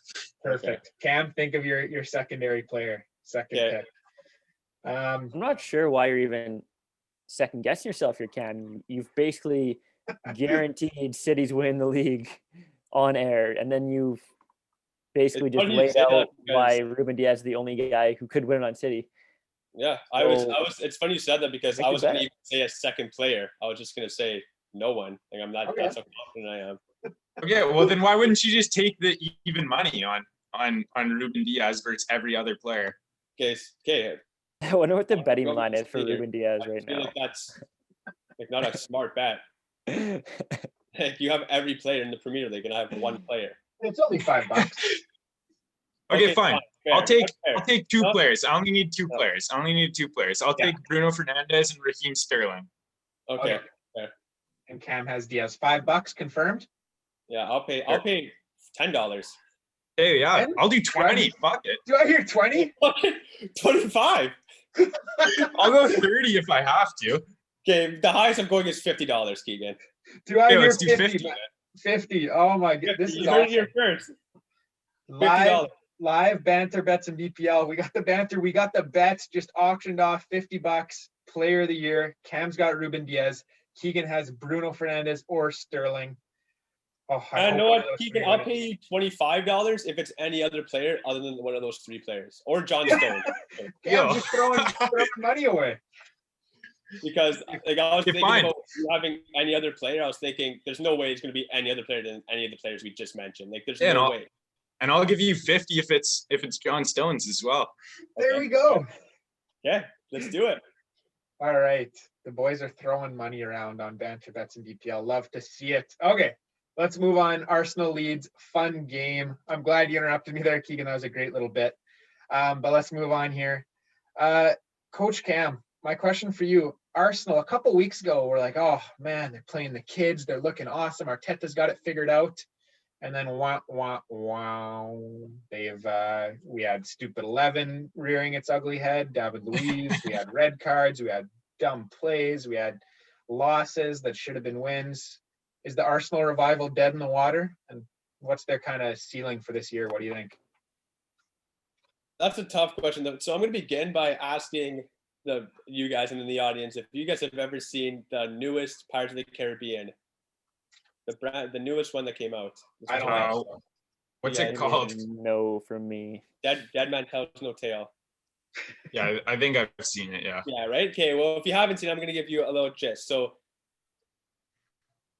Perfect. Okay. Cam, think of your secondary player. Pick. I'm not sure why you're even second guessing yourself here, Cam. You've basically guaranteed City's win the league on air, and then you've basically just laid out why Ruben Diaz is the only guy who could win on City. Yeah, I was. It's funny you said that because I was going to even say a second player. I was just going to say no one. Like, I'm not. Okay. That's how confident I am. Okay, well then why wouldn't you just take the even money on Ruben Diaz versus every other player? Okay. I wonder what the betting line is for Ruben Diaz right now. Like that's like not a smart bet. Like, you have every player in the Premier League, and I have one player. It's only $5. Okay, fine. Fair. I'll take two players. I only need two players. I'll take Bruno Fernandes and Raheem Sterling. Okay. Fair. And Cam has Diaz. $5 confirmed. Yeah, I'll pay $10. Hey, yeah, 10? I'll do 20. Fuck it. Do I hear 20? 25. I'll go 30 if I have to. Okay, the highest I'm going is $50, Keegan. Do I hear 50? 50. Oh my god, this is awesome. Here first. Live banter bets and BPL. We got the banter. We got the bets just auctioned off. $50. Player of the year. Cam's got Ruben Diaz. Keegan has Bruno Fernandes or Sterling. Oh, I And hope know one what, of those Keegan, three I'll wins. pay you $25 if it's any other player other than one of those three players or John Stone. Cam's Yo. just throwing money away. Because like I was Okay, thinking fine. about having any other player, I was thinking there's no way it's going to be any other player than any of the players we just mentioned. Like there's Yeah, no and way. And I'll give you 50 if it's John Stones as well. There we go. Yeah, let's do it. All right. The boys are throwing money around on banter bets and DPL. Love to see it. Okay. Let's move on. Arsenal leads. Fun game. I'm glad you interrupted me there, Keegan. That was a great little bit. But let's move on here. Coach Cam, my question for you. Arsenal, a couple weeks ago, we're like, oh, man, they're playing the kids. They're looking awesome. Arteta's got it figured out. And then we had stupid 11 rearing its ugly head, David Luiz. We had red cards. We had dumb plays. We had losses that should have been wins. Is the Arsenal revival dead in the water? And what's their kind of ceiling for this year? What do you think? That's a tough question, though. So I'm going to begin by asking you guys and in the audience if you guys have ever seen the newest Pirates of the Caribbean, the newest one that came out. I don't know. What's Yeah, it called? No, from me. Dead Man Tells No Tale. Yeah, I think I've seen it. Yeah. Yeah, right? Okay, well, if you haven't seen it, I'm going to give you a little gist. So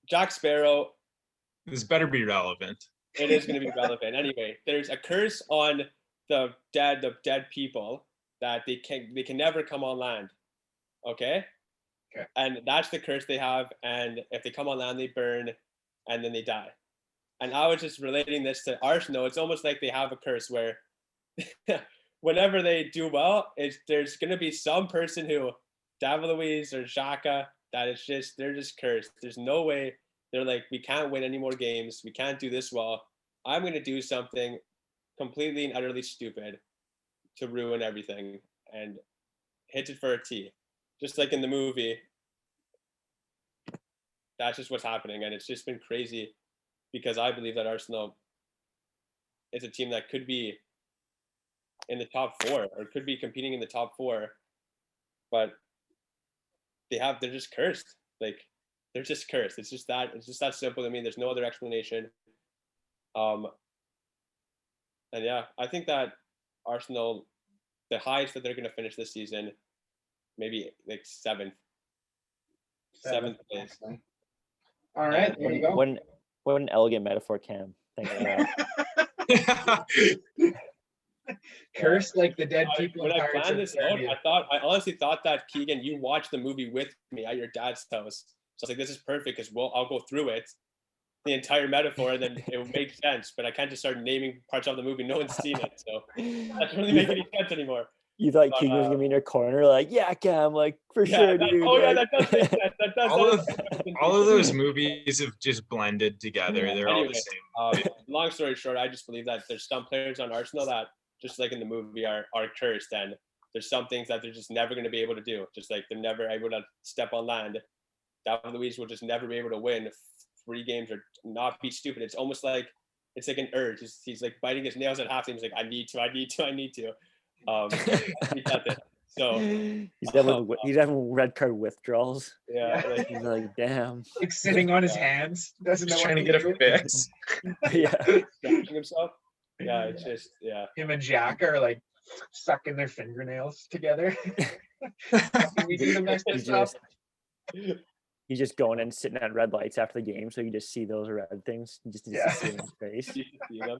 Jack Sparrow. This better be relevant. It is going to be relevant. Anyway, there's a curse on the dead people that they can never come on land. Okay? Okay. And that's the curse they have. And if they come on land, they burn and then they die. And I was just relating this to Arsenal. It's almost like they have a curse where whenever they do well, there's going to be some person who, David Luiz or Xhaka, that is just, they're just cursed. There's no way. They're like, we can't win any more games. We can't do this well. I'm going to do something completely and utterly stupid to ruin everything and hit it for a T. Just like in the movie. That's just what's happening. And it's just been crazy because I believe that Arsenal is a team that could be in the top four or could be competing in the top four. But they're just cursed. Like, they're just cursed. It's just that simple to me. There's no other explanation. And yeah, I think that Arsenal, the highest that they're going to finish this season, maybe like seventh place. All right, there you go. What an elegant metaphor, Cam. Thanks for that. Cursed like the dead people. When in I Pirates planned of this the out, Caribbean. I honestly thought that, Keegan, you watched the movie with me at your dad's house. So I was like, this is perfect because I'll go through it, the entire metaphor, and then it will make sense. But I can't just start naming parts of the movie. No one's seen it, so that doesn't really make any sense anymore. You thought Keegan was gonna be in your corner, like, yeah, Cam, like for sure, dude. That does make sense. That does. All of those movies have just blended together. They're all the same. Long story short, I just believe that there's some players on Arsenal that, just like in the movie, are cursed, and there's some things that they're just never going to be able to do. Just like they're never able to step on land. David Luiz will just never be able to win 3 games or not be stupid. It's almost like it's like an urge. He's like biting his nails at half. He's like, I need to. So he's having red card withdrawals. yeah, like, He's like, damn. Like sitting on his hands. Doesn't know Just what trying to get do. a fix. Yeah. scratching himself. Yeah, it's just Him and Jack are like sucking their fingernails together. How can we do to mess this up? He's just going and sitting at red lights after the game, so you just see those red things. You just Yeah. see in his face. You can see them.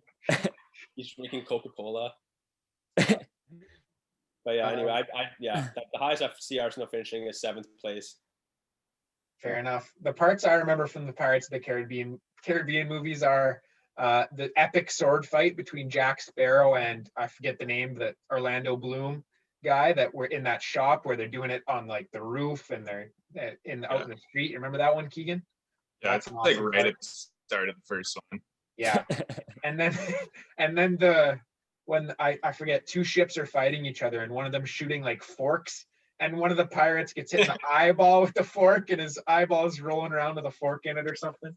He's drinking Coca-Cola. But yeah, anyway, the highest I see Arsenal finishing is 7th place. Fair enough. The parts I remember from the Pirates of the Caribbean movies are the epic sword fight between Jack Sparrow and I forget the name, the Orlando Bloom guy that were in that shop where they're doing it on like the roof and they're out in the street. You remember that one, Keegan? Yeah, That's it's an like awesome right part. at the start of the first one. Yeah. And then when I forget, 2 ships are fighting each other and one of them shooting like forks and one of the pirates gets hit in the eyeball with the fork and his eyeball is rolling around with a fork in it or something.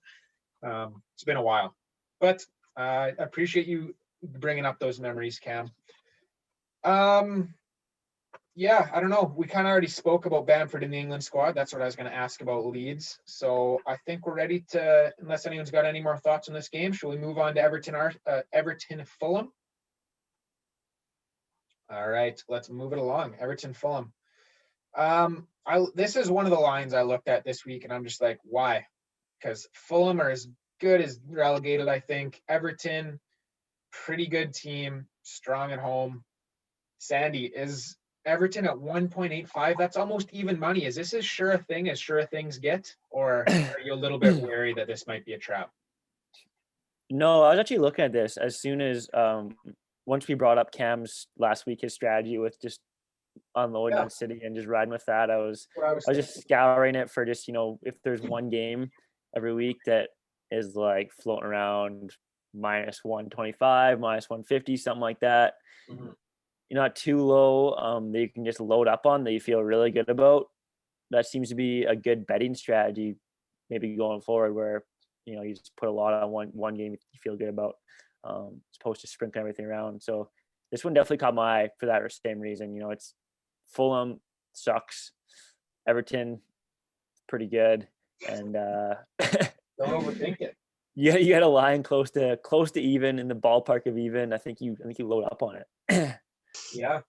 It's been a while, but I appreciate you bringing up those memories, Cam. Yeah, I don't know. We kind of already spoke about Bamford in the England squad. That's what I was going to ask about Leeds. So I think we're ready to, unless anyone's got any more thoughts on this game, shall we move on to Everton Fulham? All right, let's move it along. Everton Fulham. This is one of the lines I looked at this week, and I'm just like, why? Because Fulham are as good as relegated, I think. Everton, pretty good team, strong at home. Sandy, is Everton at 1.85? That's almost even money. Is this as sure a thing as sure things get? Or are you a little bit wary that this might be a trap? No, I was actually looking at this as soon as once we brought up Cam's last week, his strategy with just unloading on City and just riding with that. I was just scouring it for just, if there's one game every week that is like floating around minus 125, minus 150, something like that. Mm-hmm. You're not too low that you can just load up on that you feel really good about. That seems to be a good betting strategy, maybe going forward, where you just put a lot on one game you feel good about, as opposed to sprinkling everything around. So this one definitely caught my eye for that same reason. It's Fulham sucks, Everton pretty good, and don't overthink it. You had a line close to even, in the ballpark of even. I think you load up on it. Yeah,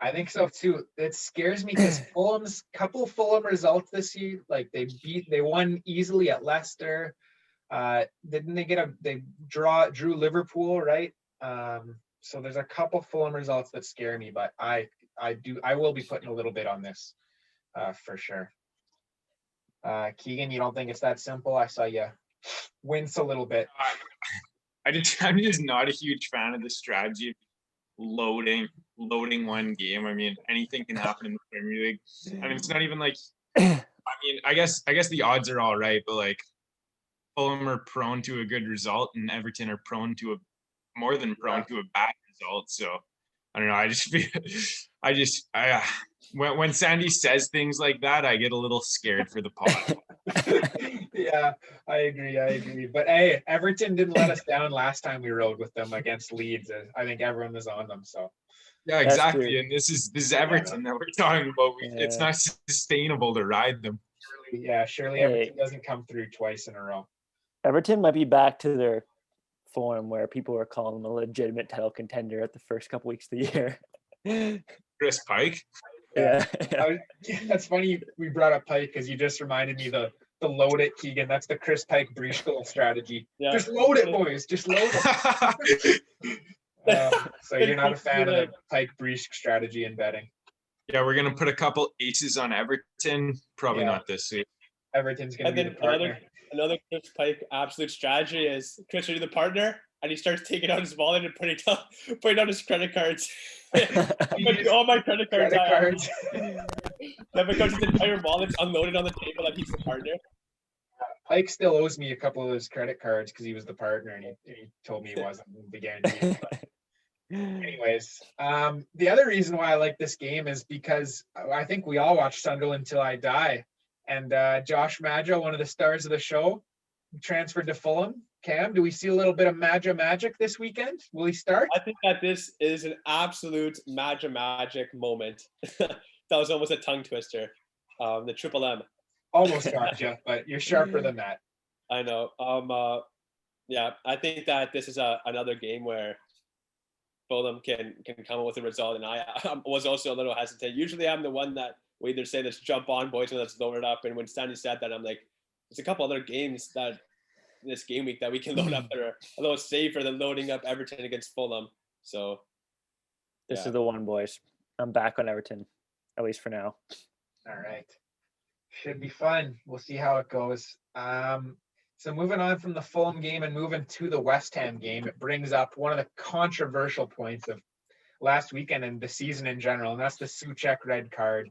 I think so too. It scares me because Fulham's couple Fulham results this year, like they won easily at Leicester. Didn't they drew Liverpool, right? So there's a couple Fulham results that scare me, but I will be putting a little bit on this, for sure. Keegan, you don't think it's that simple? I saw you wince a little bit. I'm just not a huge fan of the strategy of loading one game. I mean, anything can happen in the Premier League. I mean, it's not even like, I guess the odds are all right, but like Fulham are prone to a good result and Everton are prone to more than prone to a bad result. So I don't know. I just feel, when Sandy says things like that, I get a little scared for the pod. Yeah, I agree. But hey, Everton didn't let us down last time we rode with them against Leeds. I think everyone was on them. So yeah, exactly. And this is Everton that we're talking about. It's not sustainable to ride them. Surely Everton doesn't come through twice in a row. Everton might be back to their form where people were calling them a legitimate title contender at the first couple weeks of the year. Chris Pike. Yeah. That's funny we brought up Pike because you just reminded me the load it, Keegan. That's the Chris Pike breach goal strategy. Yeah. Just load it, boys. Just load it. So you're not a fan of the Pike breach strategy in betting? Yeah, we're gonna put a couple aces on Everton. Probably not this week. Everton's gonna be the partner. Another Chris Pike absolute strategy is Chris will be the partner, and he starts taking out his wallet and putting down his credit cards. All my credit cards. Then because his entire wallet's unloaded on the table, and he's the partner. Pike still owes me a couple of his credit cards because he was the partner, and he told me he wasn't the guarantee. Anyways, the other reason why I like this game is because I think we all watch Sunderland Till I Die. And Josh Madja, one of the stars of the show, transferred to Fulham. Cam, do we see a little bit of Madja magic this weekend? Will he start? I think that this is an absolute Madja magic moment. That was almost a tongue twister. The triple M. Almost got you, but you're sharper than that. I know. Yeah, I think that this is another game where Fulham can come up with a result, and I was also a little hesitant. Usually, I'm the one that we either say let's jump on, boys, and let's load it up. And when Stanley said that, I'm like, there's a couple other games that this game week that we can load up that are a little safer than loading up Everton against Fulham. So this is the one, boys. I'm back on Everton, at least for now. All right. Should be fun. We'll see how it goes. So moving on from the Fulham game and moving to the West Ham game, it brings up one of the controversial points of last weekend and the season in general, and that's the Souček red card.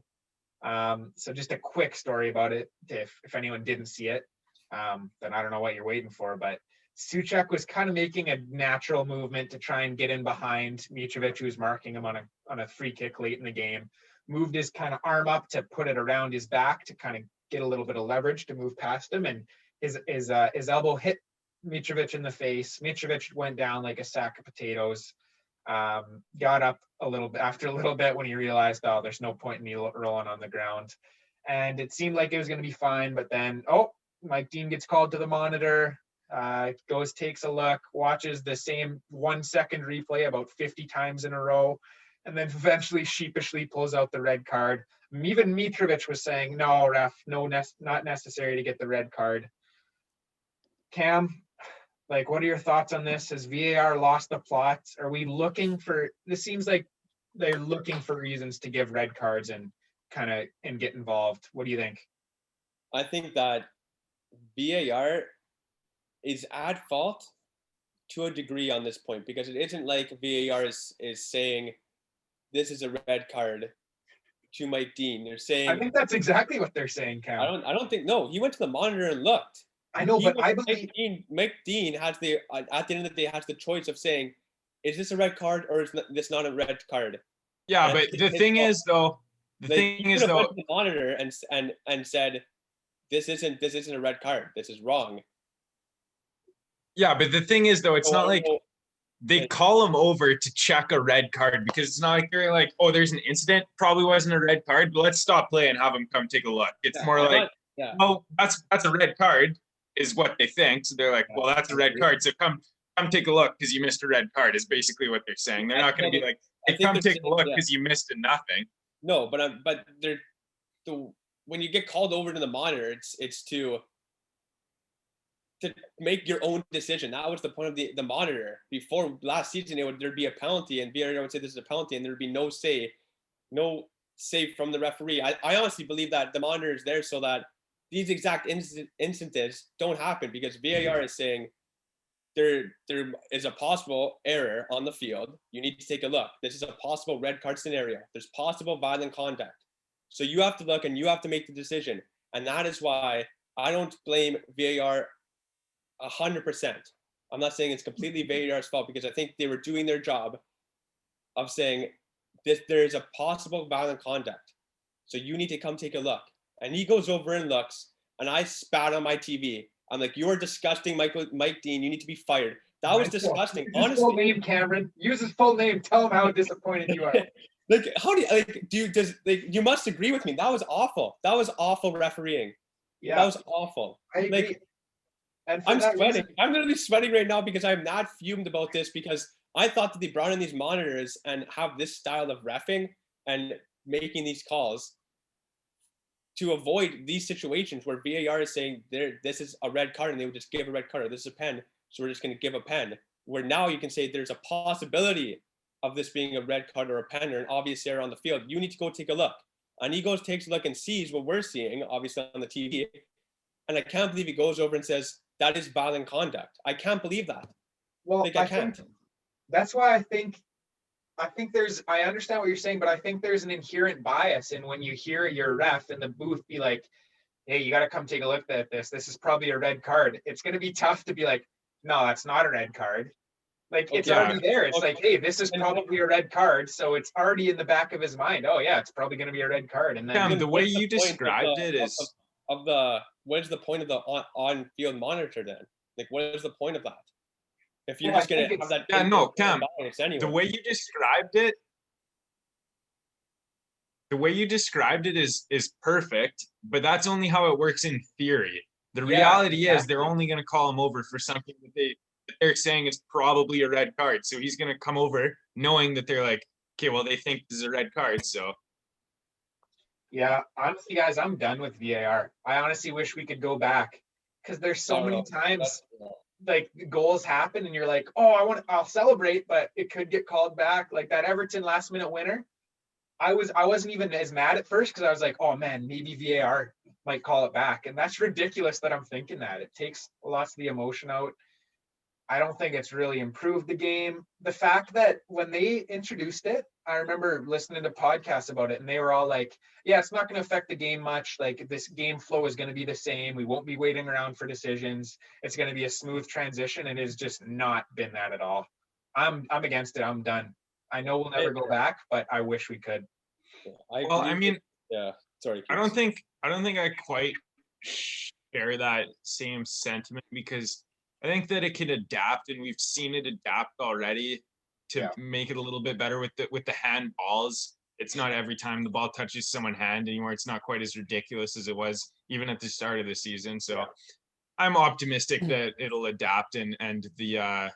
So just a quick story about it. If anyone didn't see it, then I don't know what you're waiting for, but Souček was kind of making a natural movement to try and get in behind Mitrovic, who was marking him on a free kick late in the game, moved his kind of arm up to put it around his back to kind of get a little bit of leverage to move past him, and his elbow hit Mitrovic in the face. Mitrovic went down like a sack of potatoes, got up a little bit after a little bit when he realized, oh, there's no point in me rolling on the ground. And it seemed like it was going to be fine, but then, Mike Dean gets called to the monitor, goes, takes a look, watches the same 1 second replay about 50 times in a row, and then eventually sheepishly pulls out the red card. Even Mitrovic was saying, no, ref, not necessary to get the red card. Cam, like, what are your thoughts on this? Has VAR lost the plot? Are we looking for, this seems like they're looking for reasons to give red cards and get involved. What do you think? I think that VAR is at fault to a degree on this point, because it isn't like VAR is saying this is a red card to Mike Dean. They're saying, I think that's exactly what they're saying, Cam. I don't think, no, he went to the monitor and looked. I know, but I believe Mike Dean has the, at the end of the day, has the choice of saying, is this a red card or is this not a red card? Yeah, but the thing is though, went to the monitor and said, this isn't a red card. This is wrong. Yeah, but the thing is though, it's not like they call him over to check a red card, because it's not like they're like, oh, there's an incident, probably wasn't a red card, but let's stop play and have him come take a look. It's more like, oh, that's a red card, is what they think. So they're like, well, that's a red card, so come take a look because you missed a red card, is basically what they're saying. They're not going to be like, hey, come take a look because you missed a nothing. No, but they're when you get called over to the monitor, it's to make your own decision. That was the point of the monitor. Before last season, there'd be a penalty, and VAR would say this is a penalty, and there'd be no say from the referee. I honestly believe that the monitor is there so that these exact instances don't happen, because VAR is saying there is a possible error on the field. You need to take a look. This is a possible red card scenario. There's possible violent contact. So you have to look and you have to make the decision. And that is why I don't blame VAR 100%. I'm not saying it's completely VAR's fault, because I think they were doing their job of saying there is a possible violent contact. So you need to come take a look. And he goes over and looks, and I spat on my TV. I'm like, you're disgusting, Mike Dean. You need to be fired. That was disgusting. Honestly, his full name, Cameron. Use his full name. Tell him how disappointed you are. Like, how do you must agree with me? That was awful. That was awful refereeing. Yeah, that was awful. I agree. Like, I'm sweating. I'm literally sweating right now because I'm not fumed about this, because I thought that they brought in these monitors and have this style of reffing and making these calls to avoid these situations where VAR is saying this is a red card and they would just give a red card, or this is a pen, so we're just going to give a pen. Where now you can say there's a possibility of this being a red card or a pen or an obvious error on the field. You need to go take a look. And he goes, takes a look and sees what we're seeing, obviously on the TV. And I can't believe he goes over and says, that is violent conduct. I can't believe that. Well, I can't. That's why I think I understand what you're saying, but I think there's an inherent bias in when you hear your ref in the booth be like, hey, you got to come take a look at this. This is probably a red card. It's going to be tough to be like, no, that's not a red card. Like, it's already there. It's like, hey, this is probably a red card. So it's already in the back of his mind. Oh yeah, it's probably going to be a red card. And then the way you described it is what is the point of the on-field monitor then? Like, what is the point of that? If you're just going to have that. Yeah, no, Cam, anyway. The way you described it is perfect, but that's only how it works in theory. The reality is they're only going to call him over for something that they're saying is probably a red card. So he's going to come over knowing that they're like, okay, well, they think this is a red card. So. Yeah, honestly, guys, I'm done with VAR. I honestly wish we could go back, because there's so many times like goals happen and you're like, oh, I'll celebrate, but it could get called back. Like that Everton last minute winner. I wasn't even as mad at first, because I was like, oh man, maybe VAR might call it back. And that's ridiculous that I'm thinking that. It takes lots of the emotion out. I don't think it's really improved the game. The fact that when they introduced it, I remember listening to podcasts about it, and they were all like, yeah, it's not going to affect the game much. Like, this game flow is going to be the same. We won't be waiting around for decisions. It's going to be a smooth transition. And it has just not been that at all. I'm against it. I'm done. I know we'll never go back, but I wish we could. Sorry. I don't think I quite share that same sentiment, because I think that it can adapt, and we've seen it adapt already. to make it a little bit better with the hand balls. It's not every time the ball touches someone's hand anymore. It's not quite as ridiculous as it was even at the start of the season. So I'm optimistic that it'll adapt, and the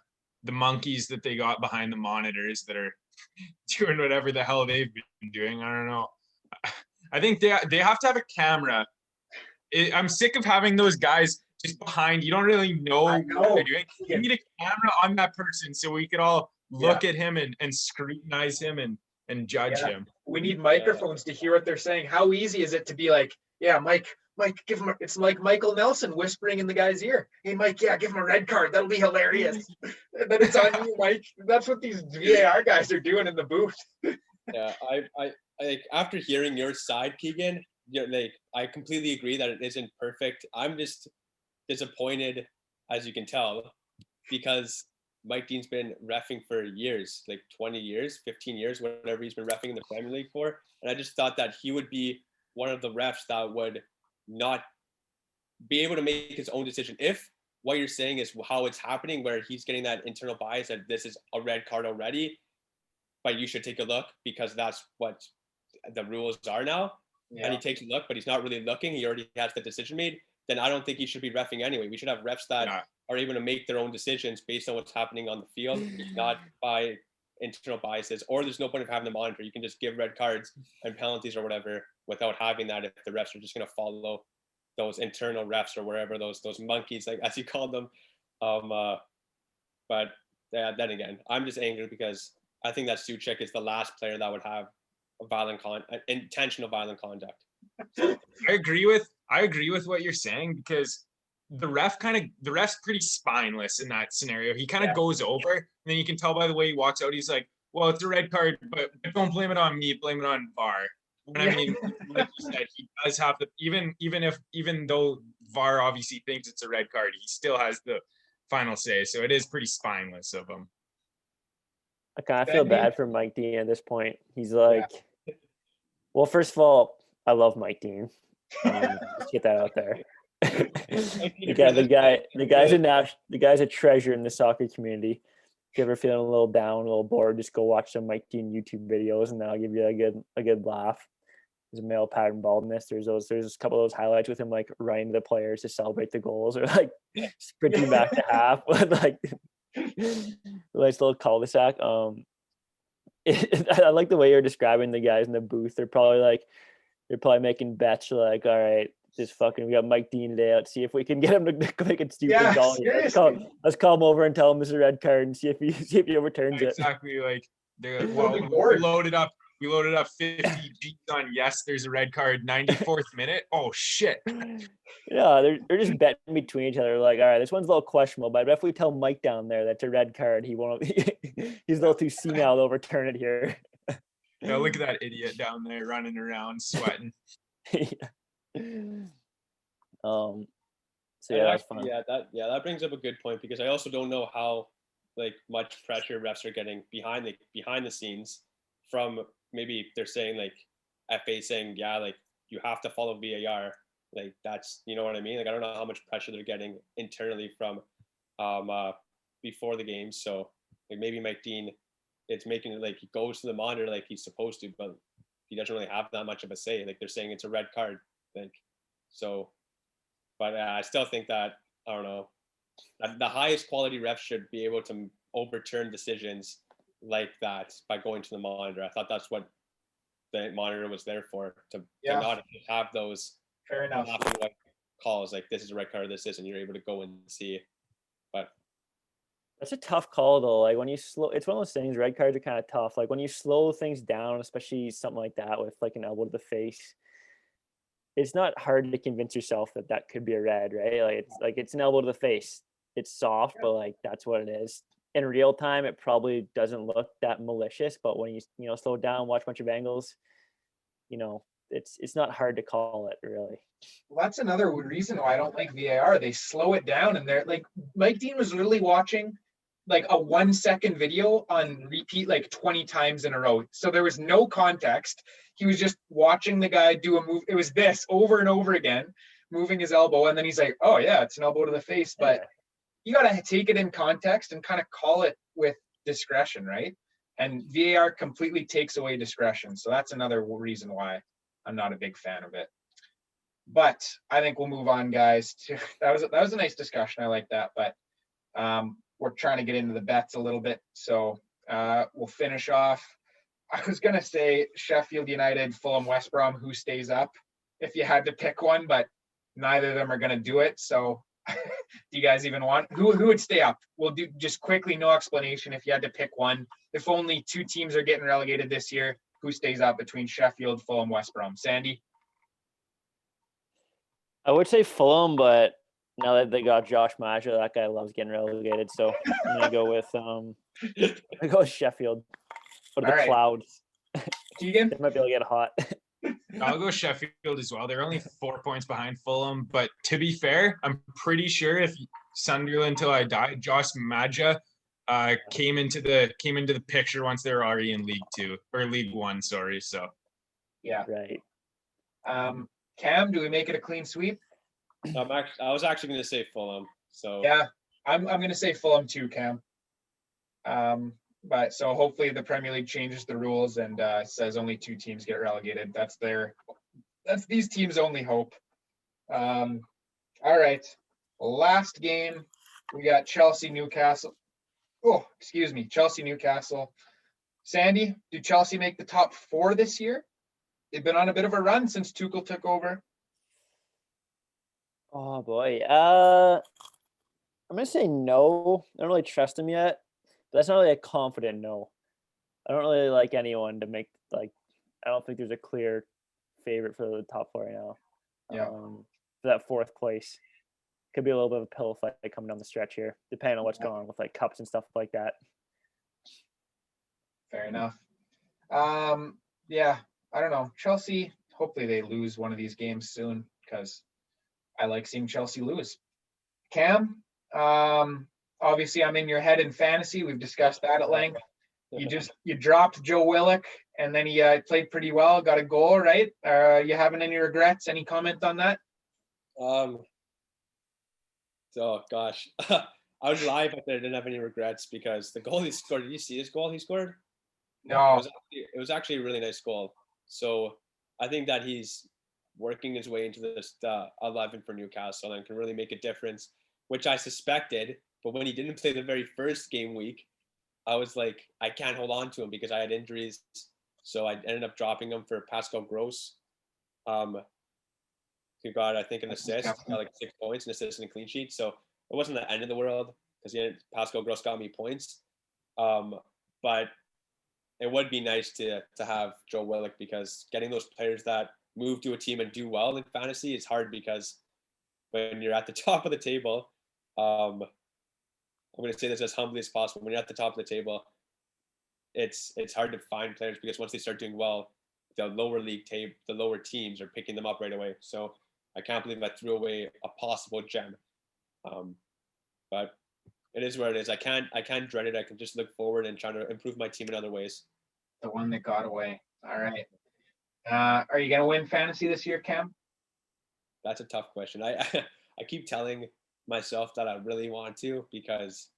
monkeys that they got behind the monitors that are doing whatever the hell they've been doing. I don't know. I think they have to have a camera. I'm sick of having those guys just behind. You don't really know what they're doing. You need a camera on that person so we could all look at him and scrutinize him and judge him. We need microphones to hear what they're saying. How easy is it to be like, yeah, Mike, give him it's like Michael Nelson whispering in the guy's ear. Hey, Mike, give him a red card. That'll be hilarious. And then it's on you, Mike. That's what these VAR guys are doing in the booth. Yeah, I like, after hearing your side, Keegan, like, I completely agree that it isn't perfect. I'm just disappointed, as you can tell, because Mike Dean's been reffing for years, like 20 years, 15 years, whatever he's been reffing in the Premier League for. And I just thought that he would be one of the refs that would not be able to make his own decision. If what you're saying is how it's happening, where he's getting that internal bias that this is a red card already, but you should take a look because that's what the rules are now. Yeah. And he takes a look, but he's not really looking. He already has the decision made. Then I don't think he should be reffing anyway. We should have refs that are able to make their own decisions based on what's happening on the field, not by internal biases. Or there's no point of having the monitor. You can just give red cards and penalties or whatever without having that if the refs are just going to follow those internal refs or wherever those monkeys, like as you call them. But then again, I'm just angry because I think that Suchek is the last player that would have intentional violent conduct. I agree with what you're saying, because the ref's pretty spineless in that scenario. He kind of goes over, and then you can tell by the way he walks out, he's like, well, it's a red card, but don't blame it on me, blame it on VAR. And I mean, like you said, he does have the even though VAR obviously thinks it's a red card, he still has the final say. So it is pretty spineless of him. I kind of feel bad for Mike Dean at this point. He's like, well, first of all, I love Mike Dean. Let's get that out there. the guy's a treasure in the soccer community. If you're ever feeling a little down, a little bored, just go watch some Mike Dean YouTube videos, and that'll give you a good laugh. There's a male pattern baldness. There's a couple of those highlights with him like running to the players to celebrate the goals, or like sprinting back to half with like nice little cul-de-sac. I like the way you're describing the guys in the booth. They're probably making bets like, all right, we got Mike Dean today. Let's see if we can get him to make a stupid goal. Let's call him over and tell him it's a red card and see if he overturns it. Exactly. Like we loaded up 50 G's on yes, there's a red card, 94th minute. Oh shit. Yeah, they're just betting between each other. Like, all right, this one's a little questionable, but if we tell Mike down there that's a red card, he won't. He's a little too senile to overturn it here. Yeah, look at that idiot down there running around, sweating. So that's fun. That brings up a good point, because I also don't know how like much pressure refs are getting behind the scenes from, maybe they're saying like FA saying, like you have to follow VAR. Like that's, you know what I mean? Like, I don't know how much pressure they're getting internally from before the game. So like maybe Mike Dean, it's making it like he goes to the monitor like he's supposed to, but he doesn't really have that much of a say. Like they're saying it's a red card. Like, so, but I still think that, I don't know, that the highest quality refs should be able to overturn decisions like that by going to the monitor. I thought that's what the monitor was there for, to not have those fair enough calls like this is a red card, this isn't. You're able to go and see. But that's a tough call though. Like when you slow, it's one of those things. Red cards are kind of tough. Like when you slow things down, especially something like that with like an elbow to the face, it's not hard to convince yourself that could be a red, right? Like it's an elbow to the face. It's soft, but like that's what it is. In real time, it probably doesn't look that malicious, but when you slow it down, watch a bunch of angles, it's not hard to call it really. Well, that's another reason why I don't like VAR. They slow it down, and they're like, Mike Dean was literally watching like a 1 second video on repeat like 20 times in a row. So there was no context. He was just watching the guy do a move. It was this over and over again, moving his elbow. And then he's like, oh yeah, it's an elbow to the face. But you got to take it in context and kind of call it with discretion, right? And VAR completely takes away discretion. So that's another reason why I'm not a big fan of it. But I think we'll move on, guys. That was a nice discussion. I like that. But we're trying to get into the bets a little bit. So we'll finish off. I was going to say Sheffield United, Fulham, West Brom, who stays up if you had to pick one, but neither of them are going to do it. So do you guys even want who would stay up? We'll do just quickly, no explanation. If you had to pick one, if only 2 teams are getting relegated this year, who stays up between Sheffield, Fulham, West Brom? Sandy? I would say Fulham, but now that they got Josh Maja, that guy loves getting relegated. So I'm gonna go with Sheffield. What are the clouds? Keegan? They might be able to get hot. I'll go Sheffield as well. They're only 4 points behind Fulham, but to be fair, I'm pretty sure if Sunderland till I die, Josh Maja came into the picture once they were already in League 2 or League 1. Sorry, so Yeah. Right. Cam, do we make it a clean sweep? I was actually going to say Fulham. So Yeah, I'm going to say Fulham too, Cam. But so hopefully the Premier League changes the rules and says only 2 teams get relegated. That's these teams' only hope. All right, last game we got Chelsea Newcastle. Oh, excuse me, Chelsea Newcastle. Sandy, do Chelsea make the top 4 this year? They've been on a bit of a run since Tuchel took over. Oh boy. I'm gonna say no. I don't really trust him yet. But that's not really a confident no. I don't really like anyone to make I don't think there's a clear favorite for the top 4 right now. Yeah. For that 4th place. Could be a little bit of a pillow fight coming down the stretch here, depending on what's going on with cups and stuff like that. Fair enough. Yeah, I don't know. Chelsea, hopefully they lose one of these games soon because I like seeing Chelsea lose. Cam, obviously I'm in your head in fantasy. We've discussed that at length. You dropped Joe Willock and then he played pretty well, got a goal, right? You having any regrets? Any comment on that? Oh gosh, I would lie if I said I didn't have any regrets because the goal he scored. Did you see his goal he scored? No. It was actually a really nice goal. So I think that he's working his way into this 11 for Newcastle and can really make a difference, which I suspected. But when he didn't play the very first game week, I was like, I can't hold on to him because I had injuries. So I ended up dropping him for Pascal Gross. Who got, I think, an assist, got 6 points, an assist and a clean sheet. So it wasn't the end of the world because Pascal Gross got me points. But it would be nice to have Joe Willock because getting those players that move to a team and do well in fantasy is hard because when you're at the top of the table, I'm going to say this as humbly as possible. When you're at the top of the table, it's hard to find players because once they start doing well, the lower teams are picking them up right away. So I can't believe I threw away a possible gem. But it is what it is. I can't dread it. I can just look forward and try to improve my team in other ways. The one that got away. All right. Are you going to win fantasy this year, Cam? That's a tough question. I keep telling myself that I really want to because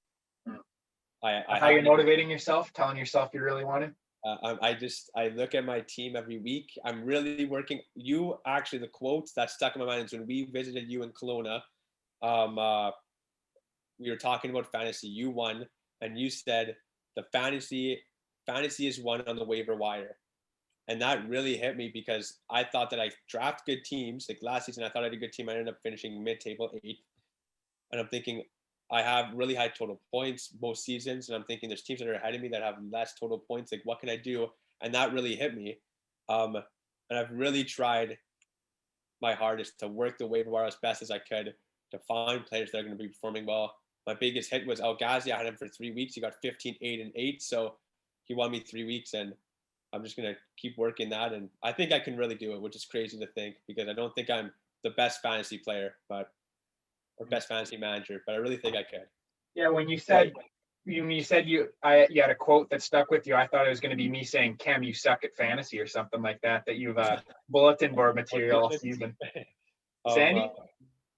how you're motivating yourself, telling yourself you really want to? I look at my team every week. I'm really working. You actually, the quote that stuck in my mind is when we visited you in Kelowna. We were talking about fantasy. You won, and you said the fantasy is won on the waiver wire, and that really hit me because I thought that I draft good teams. Like last season, I thought I had a good team. I ended up finishing mid-table 8th, and I'm thinking I have really high total points most seasons, and I'm thinking there's teams that are ahead of me that have less total points. Like, what can I do? And that really hit me. And I've really tried my hardest to work the waiver wire as best as I could to find players that are going to be performing well. My biggest hit was El Ghazi. I had him for 3 weeks. He got 15, 8, and 8. So he won me 3 weeks, and I'm just going to keep working that. And I think I can really do it, which is crazy to think because I don't think I'm the best fantasy player, or best fantasy manager, but I really think I could. Yeah, when you said you had a quote that stuck with you, I thought it was going to be me saying, "Cam, you suck at fantasy" or something like that. That you've bulletin board material all season. Sandy,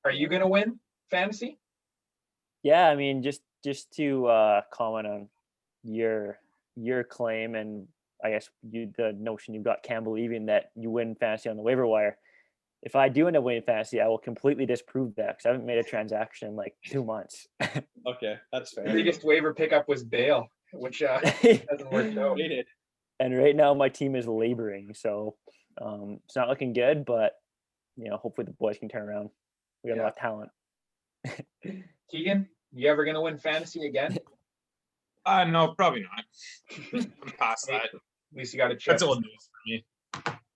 are you going to win fantasy? Yeah, I mean, just to comment on your your claim, and I guess the notion you've got Cam believing that you win fantasy on the waiver wire. If I do end up winning fantasy, I will completely disprove that because I haven't made a transaction in like 2 months. Okay, that's The fair. biggest waiver pickup was Bale, which hasn't worked out. Rated. And right now my team is laboring, so it's not looking good. But hopefully the boys can turn around. We got a lot of talent. Keegan, you ever gonna win fantasy again? No, probably not. I'm past that. At least you got a chance. That's old news for me.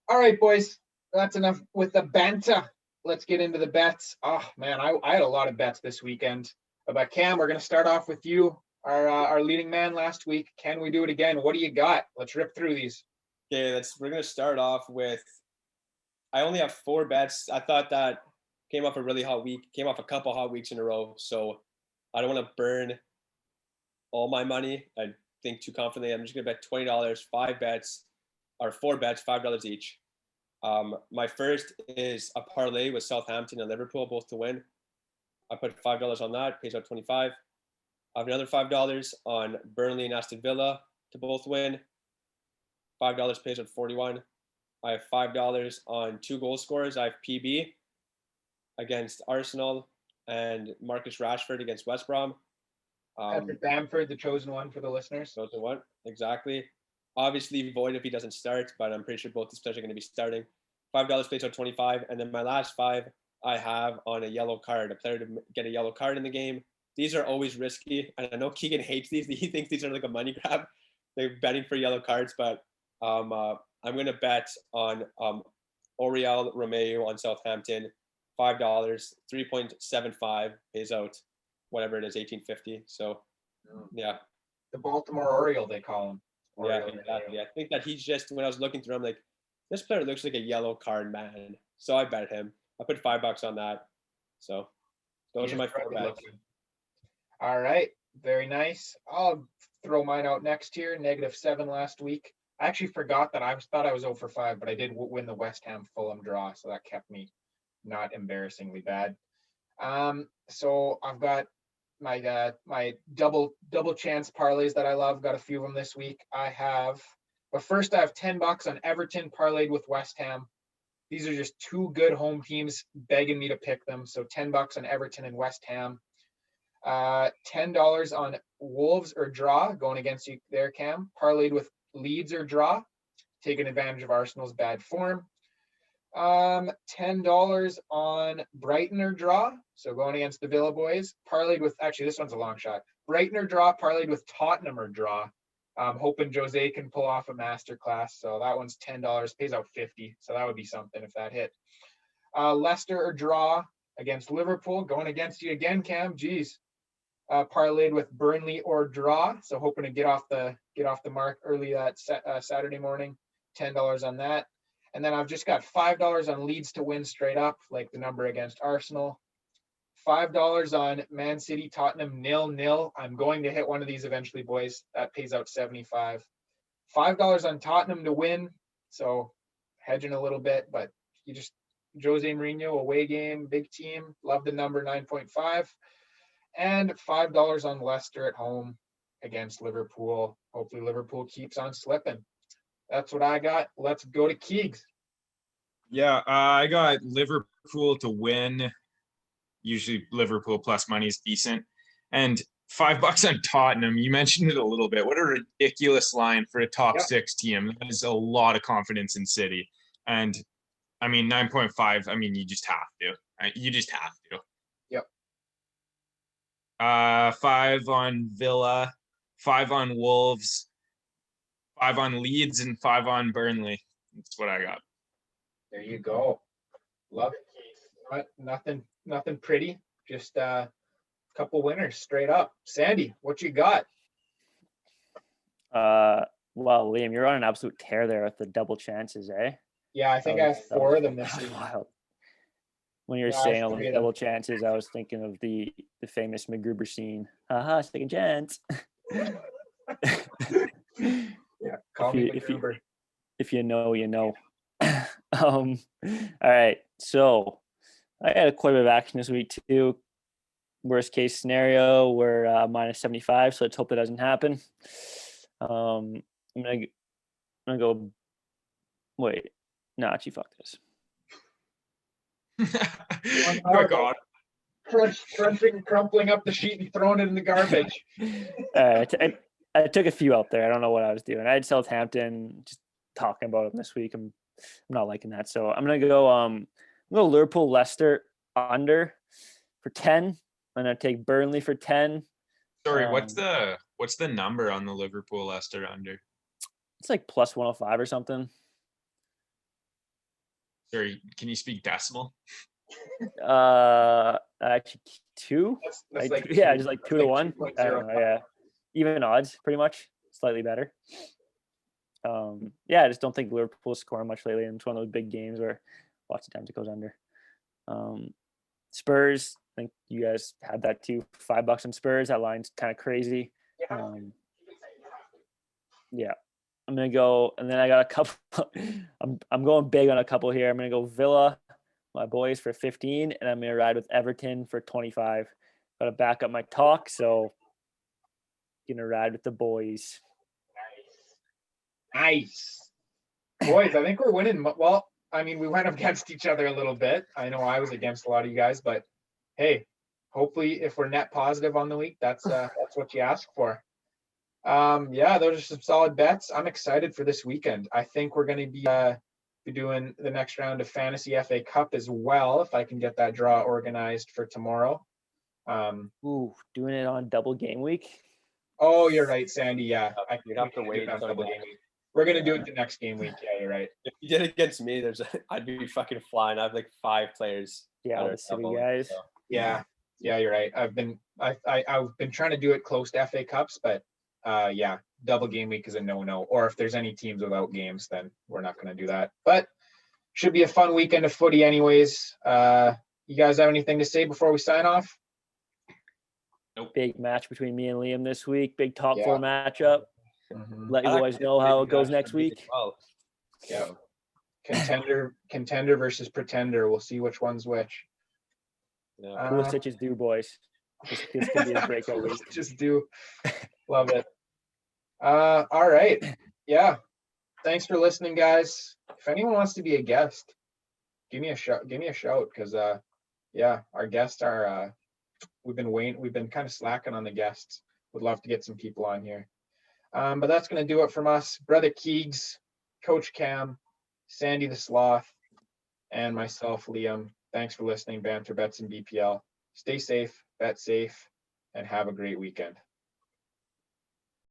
All right, boys. That's enough with the banter. Let's get into the bets. Oh man, I had a lot of bets this weekend. But Cam, we're gonna start off with you, our leading man last week. Can we do it again? What do you got? Let's rip through these. Okay, we're gonna start off with. I only have 4 bets. I thought that came off a really hot week. Came off a couple hot weeks in a row, so I don't want to burn all my money. I think too confidently. I'm just gonna bet $20, 4 bets, $5 each. My first is a parlay with Southampton and Liverpool both to win. I put $5 on that, pays out 25. I have another $5 on Burnley and Aston Villa to both win. $5 pays out 41. I have $5 on 2 goal scorers. I have PB against Arsenal and Marcus Rashford against West Brom. Patrick Bamford, the chosen one for the listeners. Chosen one, exactly. Obviously void if he doesn't start, but I'm pretty sure both these players are going to be starting. $5 pays out 25, and then my last 5 I have on a yellow card, a player to get a yellow card in the game. These are always risky, and I know Keegan hates these. He thinks these are like a money grab. They're betting for yellow cards, but I'm going to bet on Oriel Romeo on Southampton, $5, 3.75 pays out, whatever it is, 18.50. So, yeah. The Baltimore Oriole, they call him. Yeah, exactly. I think that he's just, when I was looking through, I'm like, this player looks like a yellow card man. So I bet him. I put $5 on that. So those are my 4 bets. All right. Very nice. I'll throw mine out next here. -7 last week. I actually forgot that I thought I was 0 for 5, but I did win the West Ham Fulham draw, so that kept me not embarrassingly bad. So I've got my double chance parlays that I love. Got a few of them this week. But first I have $10 on Everton parlayed with West Ham. These are just 2 good home teams begging me to pick them. So $10 on Everton and West Ham. $10 on Wolves or draw going against you there, Cam. Parlayed with Leeds or draw, taking advantage of Arsenal's bad form. $10 on Brighton or draw, so going against the Villa boys. Parlayed with, actually this one's a long shot. Brighton or draw, parlayed with Tottenham or draw. Hoping Jose can pull off a masterclass. So that one's $10, pays out 50. So that would be something if that hit. Leicester or draw against Liverpool, going against you again, Cam. Geez. Parlayed with Burnley or draw. So hoping to get off the mark early that Saturday morning. $10 on that. And then I've just got $5 on Leeds to win straight up, like the number against Arsenal. $5 on Man City, Tottenham, 0-0. I'm going to hit one of these eventually, boys. That pays out 75. $5 on Tottenham to win. So hedging a little bit, but Jose Mourinho, away game, big team. Love the number 9.5. And $5 on Leicester at home against Liverpool. Hopefully Liverpool keeps on slipping. That's what I got. Let's go to Keegs. Yeah, I got Liverpool to win. Usually Liverpool plus money is decent. And $5 on Tottenham. You mentioned it a little bit. What a ridiculous line for a top 6 team. That is a lot of confidence in City. And I mean, 9.5, I mean, you just have to. You just have to. Yep. 5 on Villa, 5 on Wolves, 5 on Leeds, and 5 on Burnley. That's what I got. There you go. Love it, Keith. Nothing pretty. Just a couple winners straight up. Sandy, what you got? Well, Liam, you're on an absolute tear there with the double chances, eh? Yeah, I think I have 4 of them this week. Wild. When you were saying all those double chances, I was thinking of the famous MacGruber scene. Haha, second chance. Yeah, call me MacGruber. If you know, you know. All right, so I had quite a bit of action this week too. Worst case scenario, we're minus 75, so let's hope that doesn't happen. I'm gonna go. Wait, no, actually, fuck this. Oh my God. Crunching, crumpling up the sheet and throwing it in the garbage. I took a few out there. I don't know what I was doing. I had Southampton. Just talking about them this week. I'm not liking that. So I'm gonna go Liverpool Leicester under for 10. I'm gonna take Burnley for 10. Sorry, what's the number on the Liverpool Leicester under? It's like plus 105 or something. Sorry, can you speak decimal? Actually 2. That's like yeah, two- just like that's 2 to 1. 2.05. I don't know, yeah, even odds, pretty much, slightly better. Yeah, I just don't think Liverpool's scoring much lately, and it's one of those big games where lots of times it goes under. Spurs, I think you guys had that too. $5 on Spurs. That line's kind of crazy. Yeah, I'm gonna go, and then I got a couple. I'm going big on a couple here. I'm gonna go Villa, my boys, for 15, and I'm gonna ride with Everton for 25. Got to back up my talk, so gonna ride with the boys. Nice. Boys, I think we're winning. Well, I mean, we went up against each other a little bit. I know I was against a lot of you guys, but hey, hopefully if we're net positive on the week, that's what you ask for. Yeah, those are some solid bets. I'm excited for this weekend. I think we're going to be doing the next round of Fantasy FA Cup as well, if I can get that draw organized for tomorrow. Ooh, doing it on double game week. Oh, you're right, Sandy. Yeah, You'd have to wait on until double next- game week. We're gonna do it the next game week. Yeah, you're right. If you did it against me, I'd be fucking flying. I have like 5 players. Yeah, that all are the city double, guys. so. Yeah, you're right. I've been trying to do it close to FA Cups, but yeah, double game week is a no. Or if there's any teams without games, then we're not gonna do that. But should be a fun weekend of footy anyways. You guys have anything to say before we sign off? Big match between me and Liam this week. Big top Yeah. 4 matchup. Mhm. Let you I boys like know how it big goes match next for me as week. well. Yeah. Contender versus pretender. We'll see which one's which. Yeah. Pulisic is due, boys. This could be a breakout week. Just do. Love it. All right. Yeah. Thanks for listening, guys. If anyone wants to be a guest, give me a shout because yeah, our guests are we've been kind of slacking on the guests. Would love to get some people on here. But that's gonna do it from us. Brother Keegs, Coach Cam, Sandy the Sloth, and myself, Liam. Thanks for listening, Banter Bets and BPL. Stay safe, bet safe, and have a great weekend.